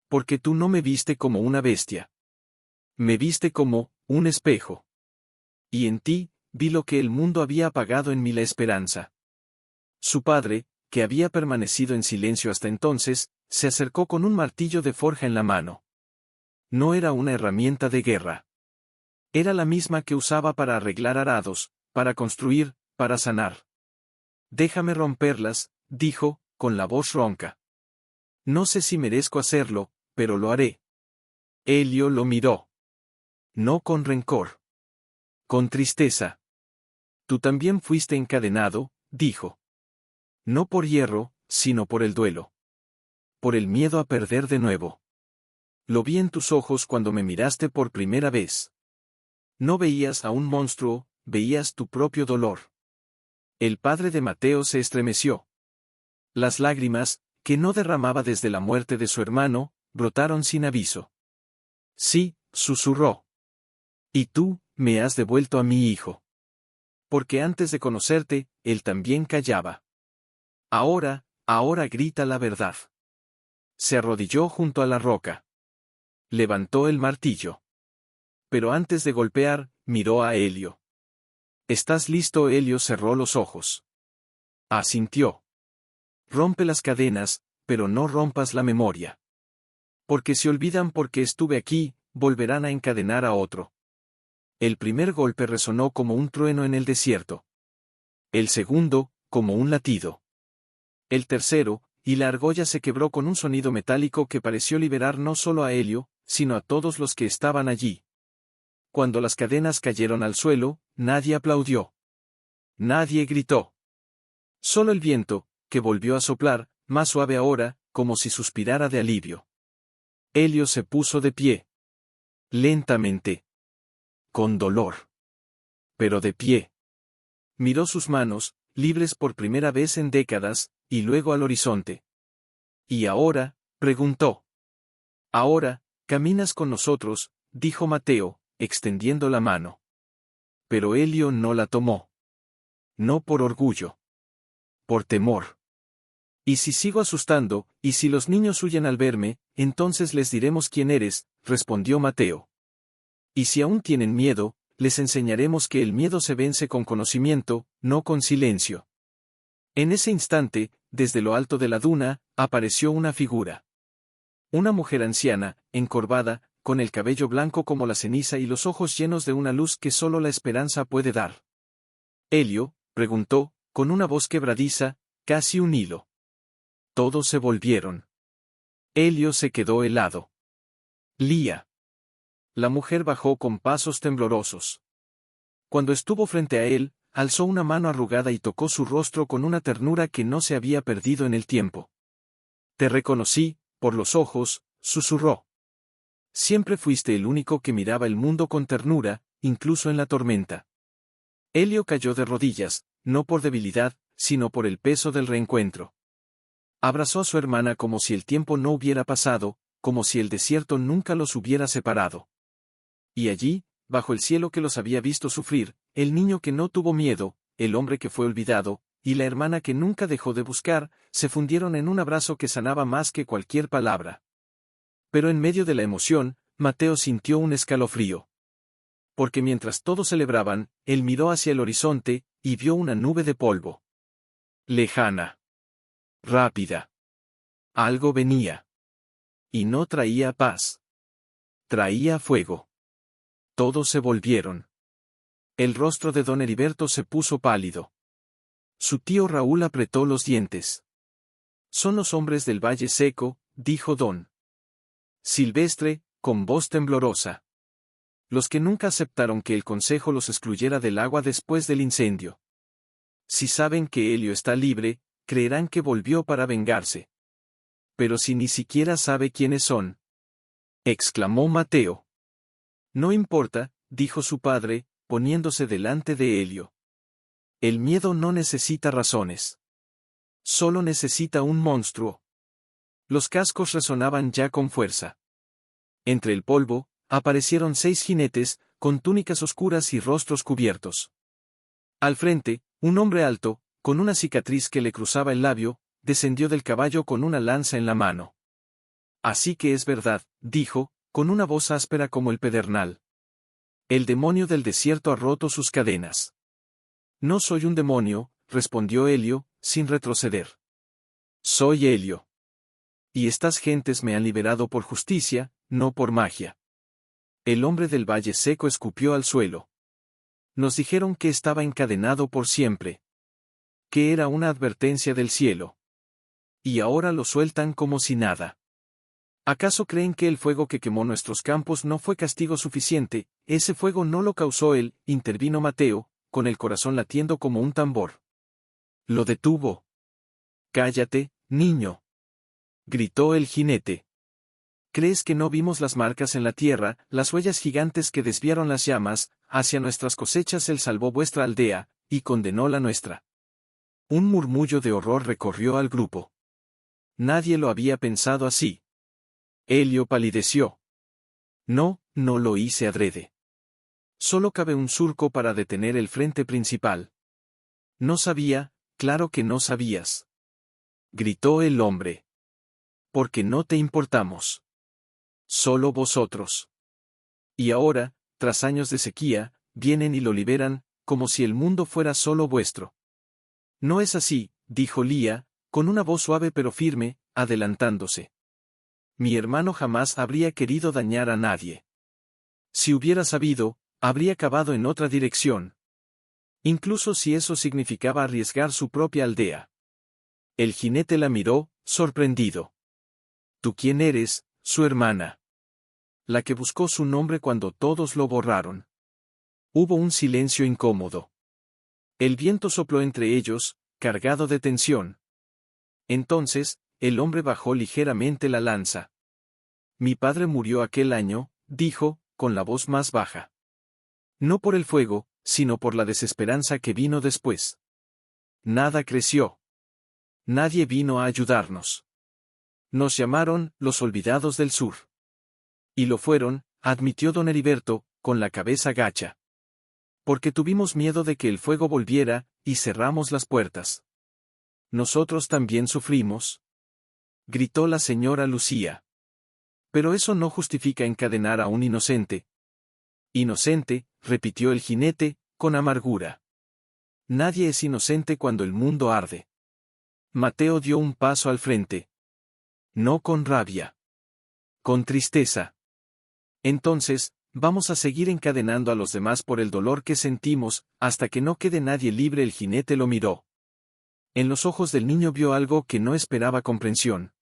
Porque tú no me viste como una bestia. Me viste como un espejo. Y en ti, vi lo que el mundo había apagado en mí, la esperanza. Su padre, que había permanecido en silencio hasta entonces, se acercó con un martillo de forja en la mano. No era una herramienta de guerra. Era la misma que usaba para arreglar arados, para construir, para sanar. Déjame romperlas, dijo, con la voz ronca. No sé si merezco hacerlo, pero lo haré. Helio lo miró. No con rencor. Con tristeza. Tú también fuiste encadenado, dijo. No por hierro, sino por el duelo. Por el miedo a perder de nuevo. Lo vi en tus ojos cuando me miraste por primera vez. No veías a un monstruo, veías tu propio dolor. El padre de Mateo se estremeció. Las lágrimas, que no derramaba desde la muerte de su hermano, brotaron sin aviso. Sí, susurró. Y tú, me has devuelto a mi hijo. Porque antes de conocerte, él también callaba. Ahora grita la verdad. Se arrodilló junto a la roca. Levantó el martillo. Pero antes de golpear, miró a Helio. ¿Estás listo? Helio cerró los ojos. Asintió. Rompe las cadenas, pero no rompas la memoria. Porque si olvidan por qué estuve aquí, volverán a encadenar a otro. El primer golpe resonó como un trueno en el desierto. El segundo, como un latido. El tercero, y la argolla se quebró con un sonido metálico que pareció liberar no solo a Helio, sino a todos los que estaban allí. Cuando las cadenas cayeron al suelo, nadie aplaudió. Nadie gritó. Solo el viento, que volvió a soplar, más suave ahora, como si suspirara de alivio. Helio se puso de pie. Lentamente. Con dolor. Pero de pie. Miró sus manos, libres por primera vez en décadas, y luego al horizonte. ¿Y ahora? Preguntó. Ahora, caminas con nosotros, dijo Mateo, extendiendo la mano. Pero Helio no la tomó. No por orgullo. Por temor. Y si sigo asustando, y si los niños huyen al verme, entonces les diremos quién eres, respondió Mateo. Y si aún tienen miedo, les enseñaremos que el miedo se vence con conocimiento, no con silencio. En ese instante, desde lo alto de la duna, apareció una figura. Una mujer anciana, encorvada, con el cabello blanco como la ceniza y los ojos llenos de una luz que solo la esperanza puede dar. Helio, preguntó, con una voz quebradiza, casi un hilo. Todos se volvieron. Helio se quedó helado. Lía. La mujer bajó con pasos temblorosos. Cuando estuvo frente a él, alzó una mano arrugada y tocó su rostro con una ternura que no se había perdido en el tiempo. Te reconocí, por los ojos, susurró. Siempre fuiste el único que miraba el mundo con ternura, incluso en la tormenta. Helio cayó de rodillas, no por debilidad, sino por el peso del reencuentro. Abrazó a su hermana como si el tiempo no hubiera pasado, como si el desierto nunca los hubiera separado. Y allí, bajo el cielo que los había visto sufrir, el niño que no tuvo miedo, el hombre que fue olvidado, y la hermana que nunca dejó de buscar, se fundieron en un abrazo que sanaba más que cualquier palabra. Pero en medio de la emoción, Mateo sintió un escalofrío. Porque mientras todos celebraban, él miró hacia el horizonte, y vio una nube de polvo. Lejana. Rápida. Algo venía. Y no traía paz. Traía fuego. Todos se volvieron. El rostro de don Heriberto se puso pálido. Su tío Raúl apretó los dientes. Son los hombres del Valle Seco, dijo don Silvestre, con voz temblorosa. Los que nunca aceptaron que el consejo los excluyera del agua después del incendio. Si saben que Helio está libre, creerán que volvió para vengarse. Pero si ni siquiera sabe quiénes son, exclamó Mateo. No importa, dijo su padre, poniéndose delante de Helio. El miedo no necesita razones. Solo necesita un monstruo. Los cascos resonaban ya con fuerza. Entre el polvo, aparecieron 6 jinetes, con túnicas oscuras y rostros cubiertos. Al frente, un hombre alto, con una cicatriz que le cruzaba el labio, descendió del caballo con una lanza en la mano. Así que es verdad, dijo, con una voz áspera como el pedernal. El demonio del desierto ha roto sus cadenas. No soy un demonio, respondió Helio, sin retroceder. Soy Helio. Y estas gentes me han liberado por justicia, no por magia. El hombre del Valle Seco escupió al suelo. Nos dijeron que estaba encadenado por siempre. Que era una advertencia del cielo. Y ahora lo sueltan como si nada. ¿Acaso creen que el fuego que quemó nuestros campos no fue castigo suficiente? Ese fuego no lo causó él, intervino Mateo, con el corazón latiendo como un tambor. Lo detuvo. Cállate, niño. Gritó el jinete. ¿Crees que no vimos las marcas en la tierra, las huellas gigantes que desviaron las llamas? Hacia nuestras cosechas él salvó vuestra aldea, y condenó la nuestra. Un murmullo de horror recorrió al grupo. Nadie lo había pensado así. Helio palideció. No, no lo hice adrede. Solo cabe un surco para detener el frente principal. No sabía, claro que no sabías. Gritó el hombre. Porque no te importamos. Solo vosotros. Y ahora, tras años de sequía, vienen y lo liberan, como si el mundo fuera solo vuestro. No es así, dijo Lía, con una voz suave pero firme, adelantándose. Mi hermano jamás habría querido dañar a nadie. Si hubiera sabido, habría cavado en otra dirección. Incluso si eso significaba arriesgar su propia aldea. El jinete la miró, sorprendido. ¿Tú quién eres, su hermana? La que buscó su nombre cuando todos lo borraron. Hubo un silencio incómodo. El viento sopló entre ellos, cargado de tensión. Entonces, el hombre bajó ligeramente la lanza. Mi padre murió aquel año, dijo, con la voz más baja. No por el fuego, sino por la desesperanza que vino después. Nada creció. Nadie vino a ayudarnos. Nos llamaron los olvidados del sur. Y lo fueron, admitió don Heriberto, con la cabeza gacha. Porque tuvimos miedo de que el fuego volviera, y cerramos las puertas. Nosotros también sufrimos. Gritó la señora Lucía. Pero eso no justifica encadenar a un inocente. Inocente, repitió el jinete, con amargura. Nadie es inocente cuando el mundo arde. Mateo dio un paso al frente. No con rabia. Con tristeza. Entonces, vamos a seguir encadenando a los demás por el dolor que sentimos, hasta que no quede nadie libre. El jinete lo miró. En los ojos del niño vio algo que no esperaba comprensión.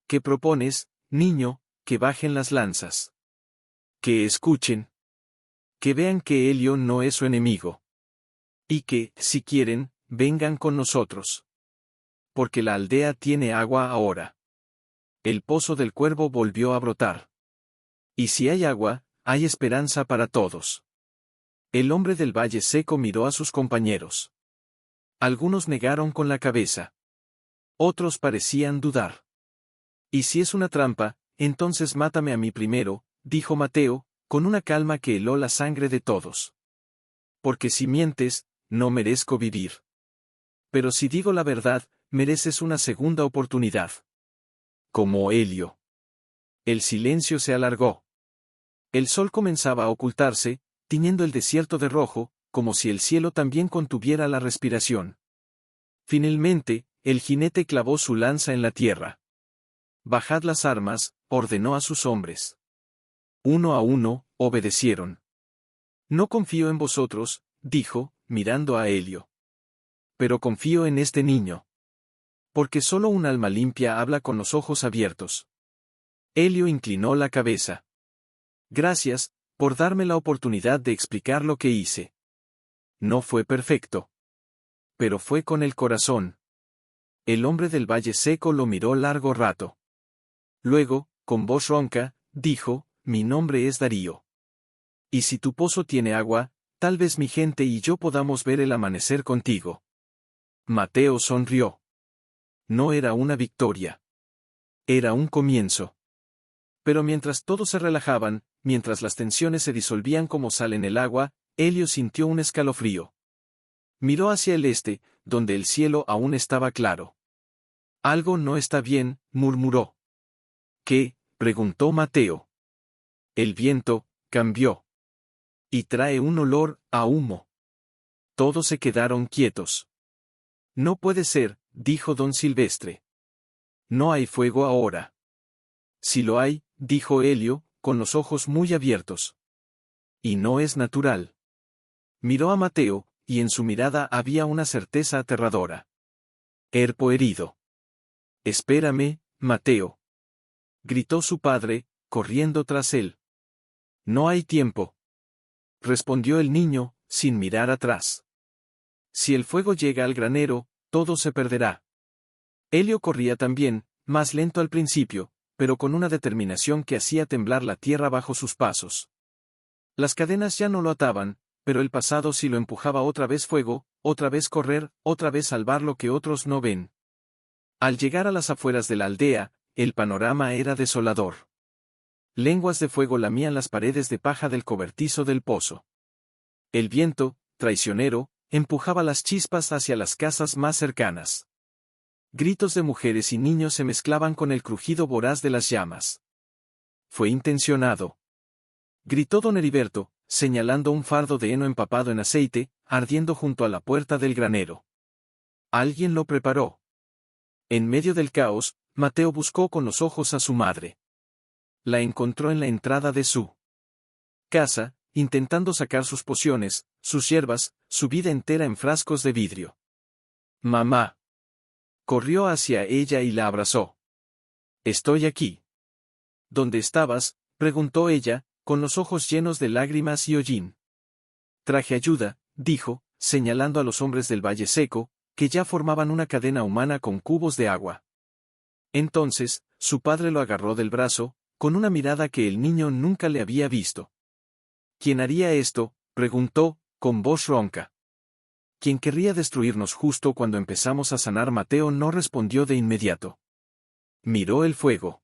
¿Qué propones, niño? Que bajen las lanzas. Que escuchen. Que vean que Helio no es su enemigo. Y que, si quieren, vengan con nosotros. Porque la aldea tiene agua ahora. El pozo del cuervo volvió a brotar. Y si hay agua, hay esperanza para todos. El hombre del Valle Seco miró a sus compañeros. Algunos negaron con la cabeza. Otros parecían dudar. «Y si es una trampa, entonces mátame a mí primero», dijo Mateo, con una calma que heló la sangre de todos. «Porque si mientes, no merezco vivir. Pero si digo la verdad, mereces una segunda oportunidad». Como Helio. El silencio se alargó. El sol comenzaba a ocultarse, tiñendo el desierto de rojo, como si el cielo también contuviera la respiración. Finalmente, el jinete clavó su lanza en la tierra. «Bajad las armas», ordenó a sus hombres. Uno a uno, obedecieron. «No confío en vosotros», dijo, mirando a Helio. «Pero confío en este niño. Porque solo un alma limpia habla con los ojos abiertos». Helio inclinó la cabeza. «Gracias, por darme la oportunidad de explicar lo que hice. No fue perfecto. Pero fue con el corazón». El hombre del Valle Seco lo miró largo rato. Luego, con voz ronca, dijo: «Mi nombre es Darío. Y si tu pozo tiene agua, tal vez mi gente y yo podamos ver el amanecer contigo». Mateo sonrió. No era una victoria. Era un comienzo. Pero mientras todos se relajaban, mientras las tensiones se disolvían como sal en el agua, Helio sintió un escalofrío. Miró hacia el este, donde el cielo aún estaba claro. «Algo no está bien», murmuró. «¿Qué?», preguntó Mateo. «El viento cambió. Y trae un olor a humo». Todos se quedaron quietos. «No puede ser», dijo don Silvestre. «No hay fuego ahora». «Si lo hay», dijo Helio, con los ojos muy abiertos. «Y no es natural». Miró a Mateo, y en su mirada había una certeza aterradora. «Herpo herido». «Espérame, Mateo», gritó su padre, corriendo tras él. «No hay tiempo», respondió el niño, sin mirar atrás. «Si el fuego llega al granero, todo se perderá». Helio corría también, más lento al principio, pero con una determinación que hacía temblar la tierra bajo sus pasos. Las cadenas ya no lo ataban, pero el pasado sí lo empujaba. Otra vez fuego, otra vez correr, otra vez salvar lo que otros no ven. Al llegar a las afueras de la aldea, el panorama era desolador. Lenguas de fuego lamían las paredes de paja del cobertizo del pozo. El viento, traicionero, empujaba las chispas hacia las casas más cercanas. Gritos de mujeres y niños se mezclaban con el crujido voraz de las llamas. «Fue intencionado», gritó don Heriberto, señalando un fardo de heno empapado en aceite, ardiendo junto a la puerta del granero. «Alguien lo preparó». En medio del caos, Mateo buscó con los ojos a su madre. La encontró en la entrada de su casa, intentando sacar sus pociones, sus hierbas, su vida entera en frascos de vidrio. «Mamá». Corrió hacia ella y la abrazó. «Estoy aquí». «¿Dónde estabas?», preguntó ella, con los ojos llenos de lágrimas y hollín. «Traje ayuda», dijo, señalando a los hombres del Valle Seco, que ya formaban una cadena humana con cubos de agua. Entonces, su padre lo agarró del brazo, con una mirada que el niño nunca le había visto. «¿Quién haría esto?», preguntó, con voz ronca. «¿Quién querría destruirnos justo cuando empezamos a sanar?». Mateo no respondió de inmediato. Miró el fuego.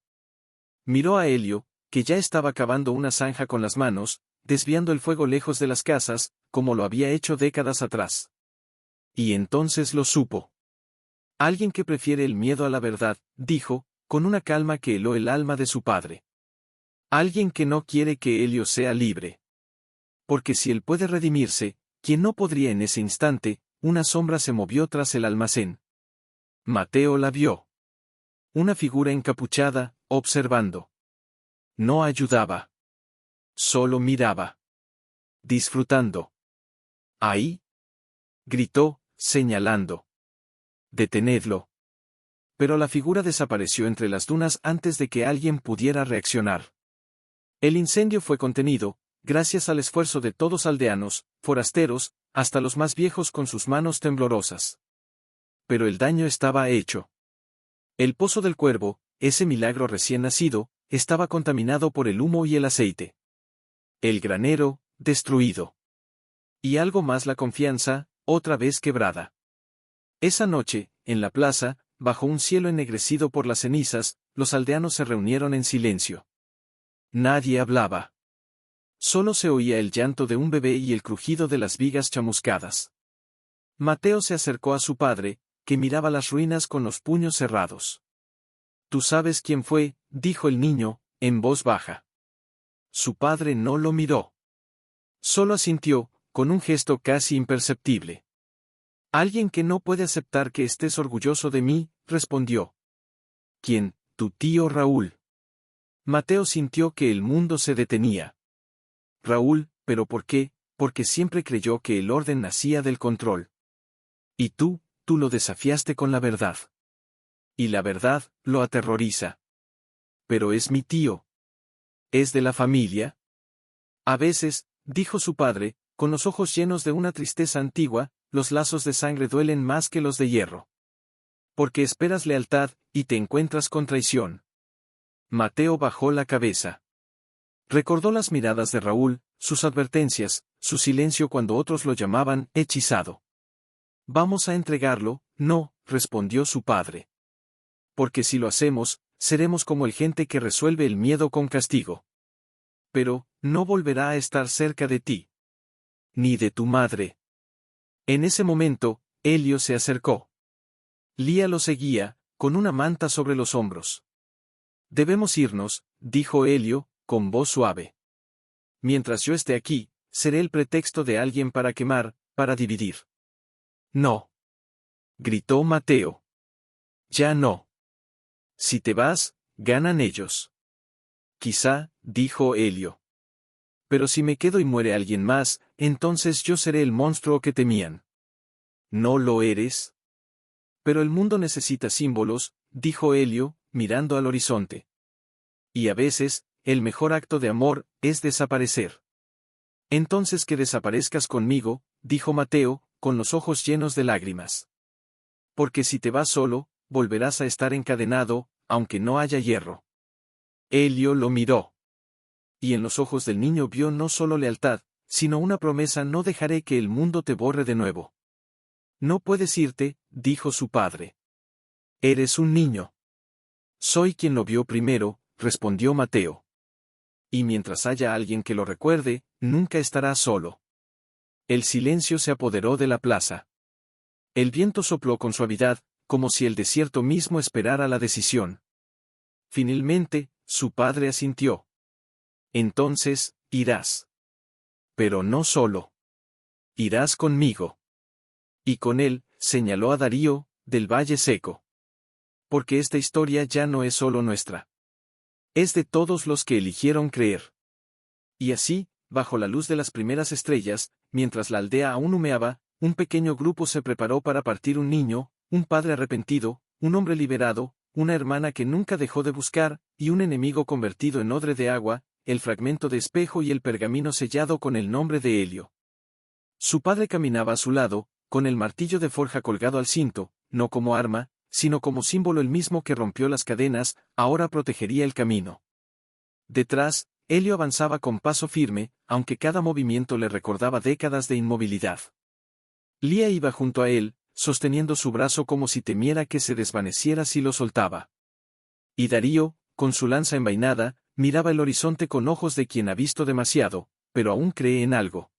Miró a Helio, que ya estaba cavando una zanja con las manos, desviando el fuego lejos de las casas, como lo había hecho décadas atrás. Y entonces lo supo. «Alguien que prefiere el miedo a la verdad», dijo, con una calma que heló el alma de su padre. «Alguien que no quiere que Helio sea libre. Porque si él puede redimirse, ¿quién no podría?». En ese instante, una sombra se movió tras el almacén. Mateo la vio. Una figura encapuchada, observando. No ayudaba. Solo miraba. Disfrutando. «¡Ahí!», gritó, señalando. «Detenedlo». Pero la figura desapareció entre las dunas antes de que alguien pudiera reaccionar. El incendio fue contenido, gracias al esfuerzo de todos aldeanos, forasteros, hasta los más viejos con sus manos temblorosas. Pero el daño estaba hecho. El pozo del cuervo, ese milagro recién nacido, estaba contaminado por el humo y el aceite. El granero, destruido. Y algo más, la confianza, otra vez quebrada. Esa noche, en la plaza, bajo un cielo ennegrecido por las cenizas, los aldeanos se reunieron en silencio. Nadie hablaba. Solo se oía el llanto de un bebé y el crujido de las vigas chamuscadas. Mateo se acercó a su padre, que miraba las ruinas con los puños cerrados. «Tú sabes quién fue», dijo el niño, en voz baja. Su padre no lo miró. Solo asintió, con un gesto casi imperceptible. «Alguien que no puede aceptar que estés orgulloso de mí», respondió. «¿Quién? Tu tío Raúl». Mateo sintió que el mundo se detenía. Raúl, ¿pero por qué? Porque siempre creyó que el orden nacía del control. Y tú lo desafiaste con la verdad. Y la verdad lo aterroriza. Pero es mi tío. ¿Es de la familia? A veces, dijo su padre, con los ojos llenos de una tristeza antigua, los lazos de sangre duelen más que los de hierro. Porque esperas lealtad, y te encuentras con traición. Mateo bajó la cabeza. Recordó las miradas de Raúl, sus advertencias, su silencio cuando otros lo llamaban hechizado. «Vamos a entregarlo», «No», respondió su padre. «Porque si lo hacemos, seremos como el gente que resuelve el miedo con castigo. Pero, no volverá a estar cerca de ti. Ni de tu madre». En ese momento, Elio se acercó. Lía lo seguía, con una manta sobre los hombros. «Debemos irnos», dijo Elio, con voz suave. «Mientras yo esté aquí, seré el pretexto de alguien para quemar, para dividir». «No», gritó Mateo. «Ya no. Si te vas, ganan ellos». «Quizá», dijo Elio. «Pero si me quedo y muere alguien más, entonces yo seré el monstruo que temían». «¿No lo eres?» «Pero el mundo necesita símbolos», dijo Elio, mirando al horizonte. «Y a veces, el mejor acto de amor es desaparecer». «Entonces que desaparezcas conmigo», dijo Mateo, con los ojos llenos de lágrimas. «Porque si te vas solo, volverás a estar encadenado, aunque no haya hierro». Elio lo miró. Y en los ojos del niño vio no solo lealtad, sino una promesa: «No dejaré que el mundo te borre de nuevo». «No puedes irte», dijo su padre. «Eres un niño». «Soy quien lo vio primero», respondió Mateo. «Y mientras haya alguien que lo recuerde, nunca estará solo». El silencio se apoderó de la plaza. El viento sopló con suavidad, como si el desierto mismo esperara la decisión. Finalmente, su padre asintió. «Entonces, irás. Pero no solo. Irás conmigo». Y con él, señaló a Darío, del Valle Seco. «Porque esta historia ya no es solo nuestra. Es de todos los que eligieron creer». Y así, bajo la luz de las primeras estrellas, mientras la aldea aún humeaba, un pequeño grupo se preparó para partir: un niño, un padre arrepentido, un hombre liberado, una hermana que nunca dejó de buscar, y un enemigo convertido en odre de agua, el fragmento de espejo y el pergamino sellado con el nombre de Elio. Su padre caminaba a su lado, con el martillo de forja colgado al cinto, no como arma, sino como símbolo. El mismo que rompió las cadenas, ahora protegería el camino. Detrás, Elio avanzaba con paso firme, aunque cada movimiento le recordaba décadas de inmovilidad. Lía iba junto a él, sosteniendo su brazo como si temiera que se desvaneciera si lo soltaba. Y Darío, con su lanza envainada, miraba el horizonte con ojos de quien ha visto demasiado, pero aún cree en algo.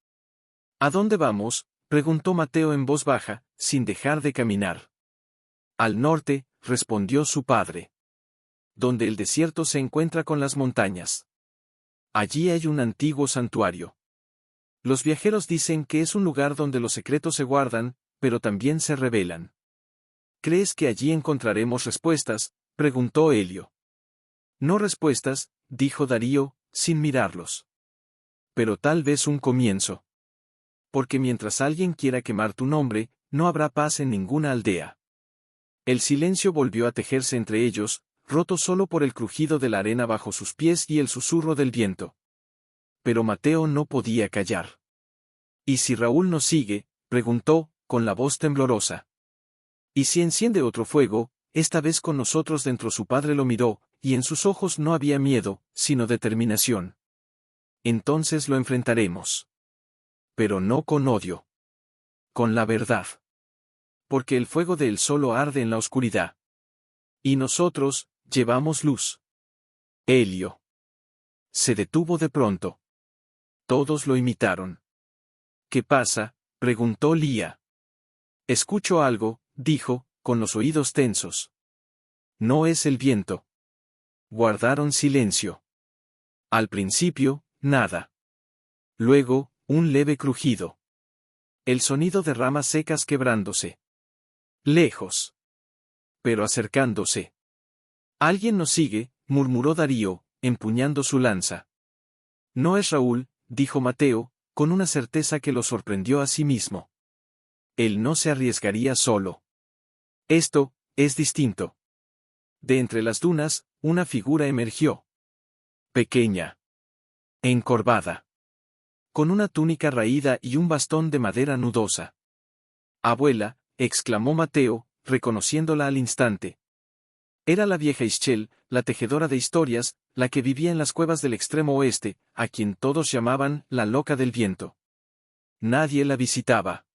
«¿A dónde vamos?», preguntó Mateo en voz baja, sin dejar de caminar. «Al norte», respondió su padre. «Donde el desierto se encuentra con las montañas. Allí hay un antiguo santuario. Los viajeros dicen que es un lugar donde los secretos se guardan, pero también se revelan». «¿Crees que allí encontraremos respuestas?», preguntó Elio. «No respuestas», dijo Darío, sin mirarlos. «Pero tal vez un comienzo. Porque mientras alguien quiera quemar tu nombre, no habrá paz en ninguna aldea». El silencio volvió a tejerse entre ellos, roto solo por el crujido de la arena bajo sus pies y el susurro del viento. Pero Mateo no podía callar. «¿Y si Raúl nos sigue?», preguntó, con la voz temblorosa. «¿Y si enciende otro fuego, esta vez con nosotros dentro?» Su padre lo miró, y en sus ojos no había miedo, sino determinación. «Entonces lo enfrentaremos. Pero no con odio. Con la verdad». porque el fuego de él solo arde en la oscuridad. Y nosotros, llevamos luz. Helio. Se detuvo de pronto. Todos lo imitaron. ¿Qué pasa?, preguntó Lía. Escucho algo, dijo, con los oídos tensos. No es el viento. Guardaron silencio. Al principio, nada. Luego, un leve crujido. El sonido de ramas secas quebrándose. Lejos. Pero acercándose. Alguien nos sigue, murmuró Darío, empuñando su lanza. No es Raúl, dijo Mateo, con una certeza que lo sorprendió a sí mismo. Él no se arriesgaría solo. Esto, es distinto. De entre las dunas, una figura emergió. Pequeña. Encorvada. Con una túnica raída y un bastón de madera nudosa. Abuela, exclamó Mateo, reconociéndola al instante. Era la vieja Ischel, la tejedora de historias, la que vivía en las cuevas del extremo oeste, a quien todos llamaban la loca del viento. Nadie la visitaba.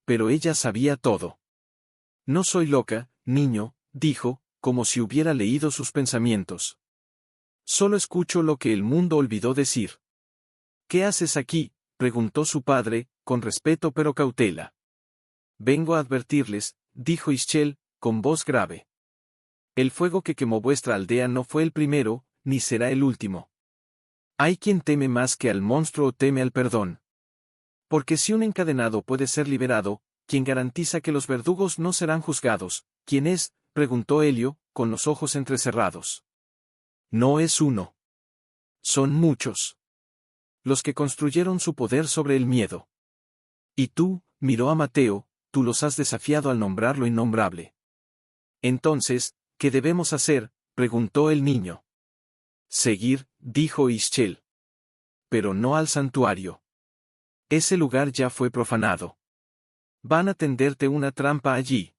Pero ella sabía todo. No soy loca, niño, dijo, como si hubiera leído sus pensamientos. Solo escucho lo que el mundo olvidó decir. ¿Qué haces aquí?, preguntó su padre, con respeto pero cautela. Vengo a advertirles, dijo Ischel, con voz grave. El fuego que quemó vuestra aldea no fue el primero, ni será el último. Hay quien teme más que al monstruo o teme al perdón. Porque si un encadenado puede ser liberado, ¿quién garantiza que los verdugos no serán juzgados? ¿Quién es?, preguntó Helio, con los ojos entrecerrados. No es uno. Son muchos. Los que construyeron su poder sobre el miedo. Y tú, miró a Mateo, tú los has desafiado al nombrar lo innombrable. Entonces, ¿qué debemos hacer?, preguntó el niño. Seguir, dijo Ischel. Pero no al santuario. Ese lugar ya fue profanado. Van a tenderte una trampa allí.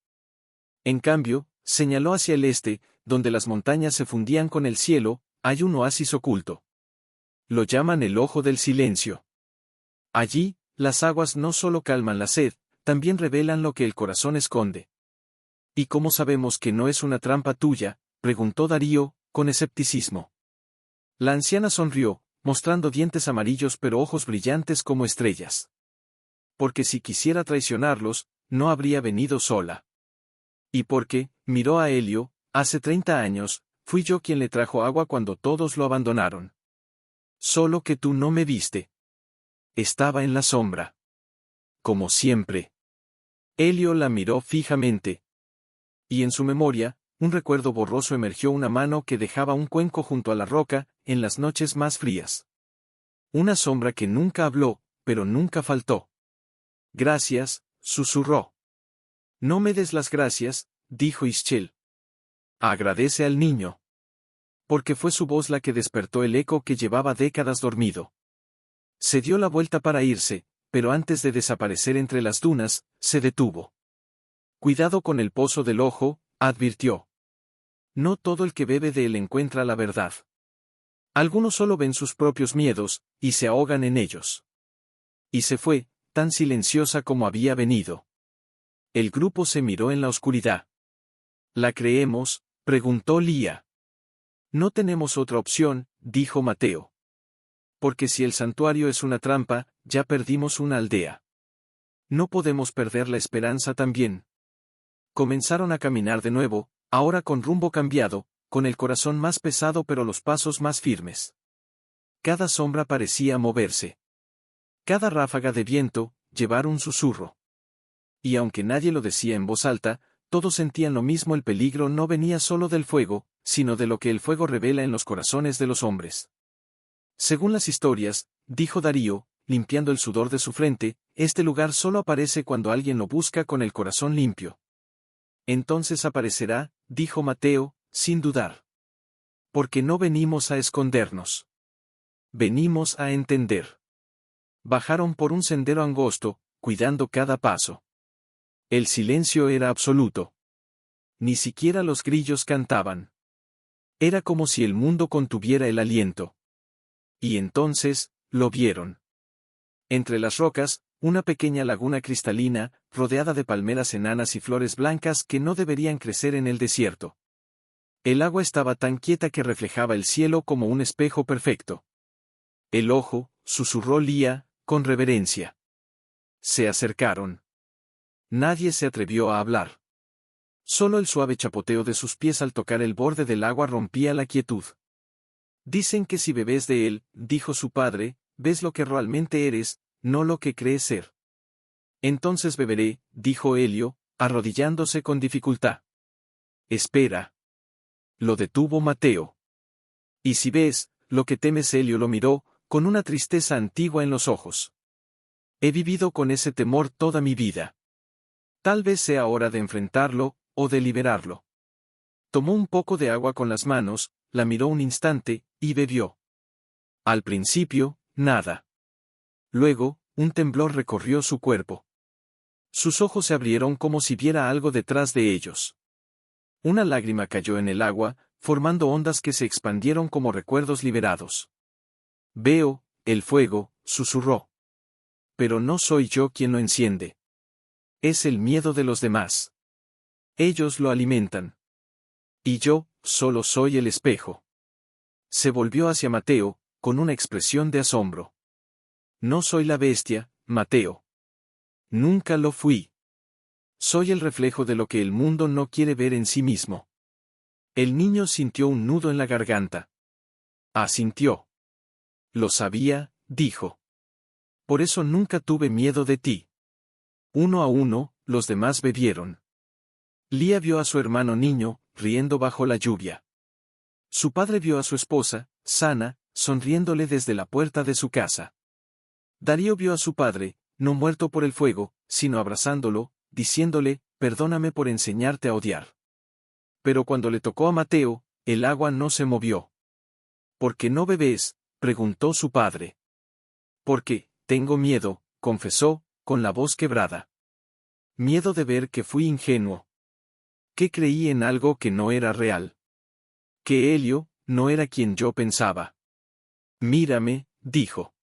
En cambio, señaló hacia el este, donde las montañas se fundían con el cielo, hay un oasis oculto. Lo llaman el ojo del silencio. Allí, las aguas no solo calman la sed, también revelan lo que el corazón esconde. ¿Y cómo sabemos que no es una trampa tuya?, preguntó Darío, con escepticismo. La anciana sonrió, mostrando dientes amarillos pero ojos brillantes como estrellas. Porque si quisiera traicionarlos, no habría venido sola. Y porque, miró a Helio, hace 30 años, fui yo quien le trajo agua cuando todos lo abandonaron. Solo que tú no me viste. Estaba en la sombra. Como siempre. Helio la miró fijamente. Y en su memoria, un recuerdo borroso emergió, una mano que dejaba un cuenco junto a la roca, en las noches más frías. Una sombra que nunca habló, pero nunca faltó. Gracias, susurró. No me des las gracias, dijo Ischel. Agradece al niño. Porque fue su voz la que despertó el eco que llevaba décadas dormido. Se dio la vuelta para irse, pero antes de desaparecer entre las dunas, se detuvo. Cuidado con el pozo del ojo, advirtió. No todo el que bebe de él encuentra la verdad. Algunos solo ven sus propios miedos, y se ahogan en ellos. Y se fue, tan silenciosa como había venido. El grupo se miró en la oscuridad. ¿La creemos?, preguntó Lía. No tenemos otra opción, dijo Mateo. Porque si el santuario es una trampa, ya perdimos una aldea. No podemos perder la esperanza también. Comenzaron a caminar de nuevo, ahora con rumbo cambiado, con el corazón más pesado pero los pasos más firmes. Cada sombra parecía moverse. Cada ráfaga de viento, llevar un susurro. Y aunque nadie lo decía en voz alta, todos sentían lo mismo: el peligro no venía solo del fuego, sino de lo que el fuego revela en los corazones de los hombres. Según las historias, dijo Darío, limpiando el sudor de su frente, este lugar solo aparece cuando alguien lo busca con el corazón limpio. Entonces aparecerá, dijo Mateo, sin dudar. Porque no venimos a escondernos. Venimos a entender. Bajaron por un sendero angosto, cuidando cada paso. El silencio era absoluto. Ni siquiera los grillos cantaban. Era como si el mundo contuviera el aliento. Y entonces, lo vieron. Entre las rocas, Una pequeña laguna cristalina, rodeada de palmeras enanas y flores blancas que no deberían crecer en el desierto. El agua estaba tan quieta que reflejaba el cielo como un espejo perfecto. El ojo, susurró Lía, con reverencia. Se acercaron. Nadie se atrevió a hablar. Solo el suave chapoteo de sus pies al tocar el borde del agua rompía la quietud. Dicen que si bebes de él, dijo su padre, ves lo que realmente eres, no lo que crees ser. Entonces beberé, dijo Helio, arrodillándose con dificultad. Espera. Lo detuvo Mateo. Y si ves, lo que temes, Helio lo miró, con una tristeza antigua en los ojos. He vivido con ese temor toda mi vida. Tal vez sea hora de enfrentarlo, o de liberarlo. Tomó un poco de agua con las manos, la miró un instante, y bebió. Al principio, nada. Luego, un temblor recorrió su cuerpo. Sus ojos se abrieron como si viera algo detrás de ellos. Una lágrima cayó en el agua, formando ondas que se expandieron como recuerdos liberados. Veo, el fuego, susurró. Pero no soy yo quien lo enciende. Es el miedo de los demás. Ellos lo alimentan. Y yo, solo soy el espejo. Se volvió hacia Mateo, con una expresión de asombro. No soy la bestia, Mateo. Nunca lo fui. Soy el reflejo de lo que el mundo no quiere ver en sí mismo. El niño sintió un nudo en la garganta. Asintió. Lo sabía, dijo. Por eso nunca tuve miedo de ti. Uno a uno, los demás bebieron. Lía vio a su hermano niño, riendo bajo la lluvia. Su padre vio a su esposa, sana, sonriéndole desde la puerta de su casa. Darío vio a su padre, no muerto por el fuego, sino abrazándolo, diciéndole, perdóname por enseñarte a odiar. Pero cuando le tocó a Mateo, el agua no se movió. ¿Por qué no bebés?, preguntó su padre. Porque, tengo miedo, confesó, con la voz quebrada. Miedo de ver que fui ingenuo. Que creí en algo que no era real. Que Helio, no era quien yo pensaba. Mírame, dijo.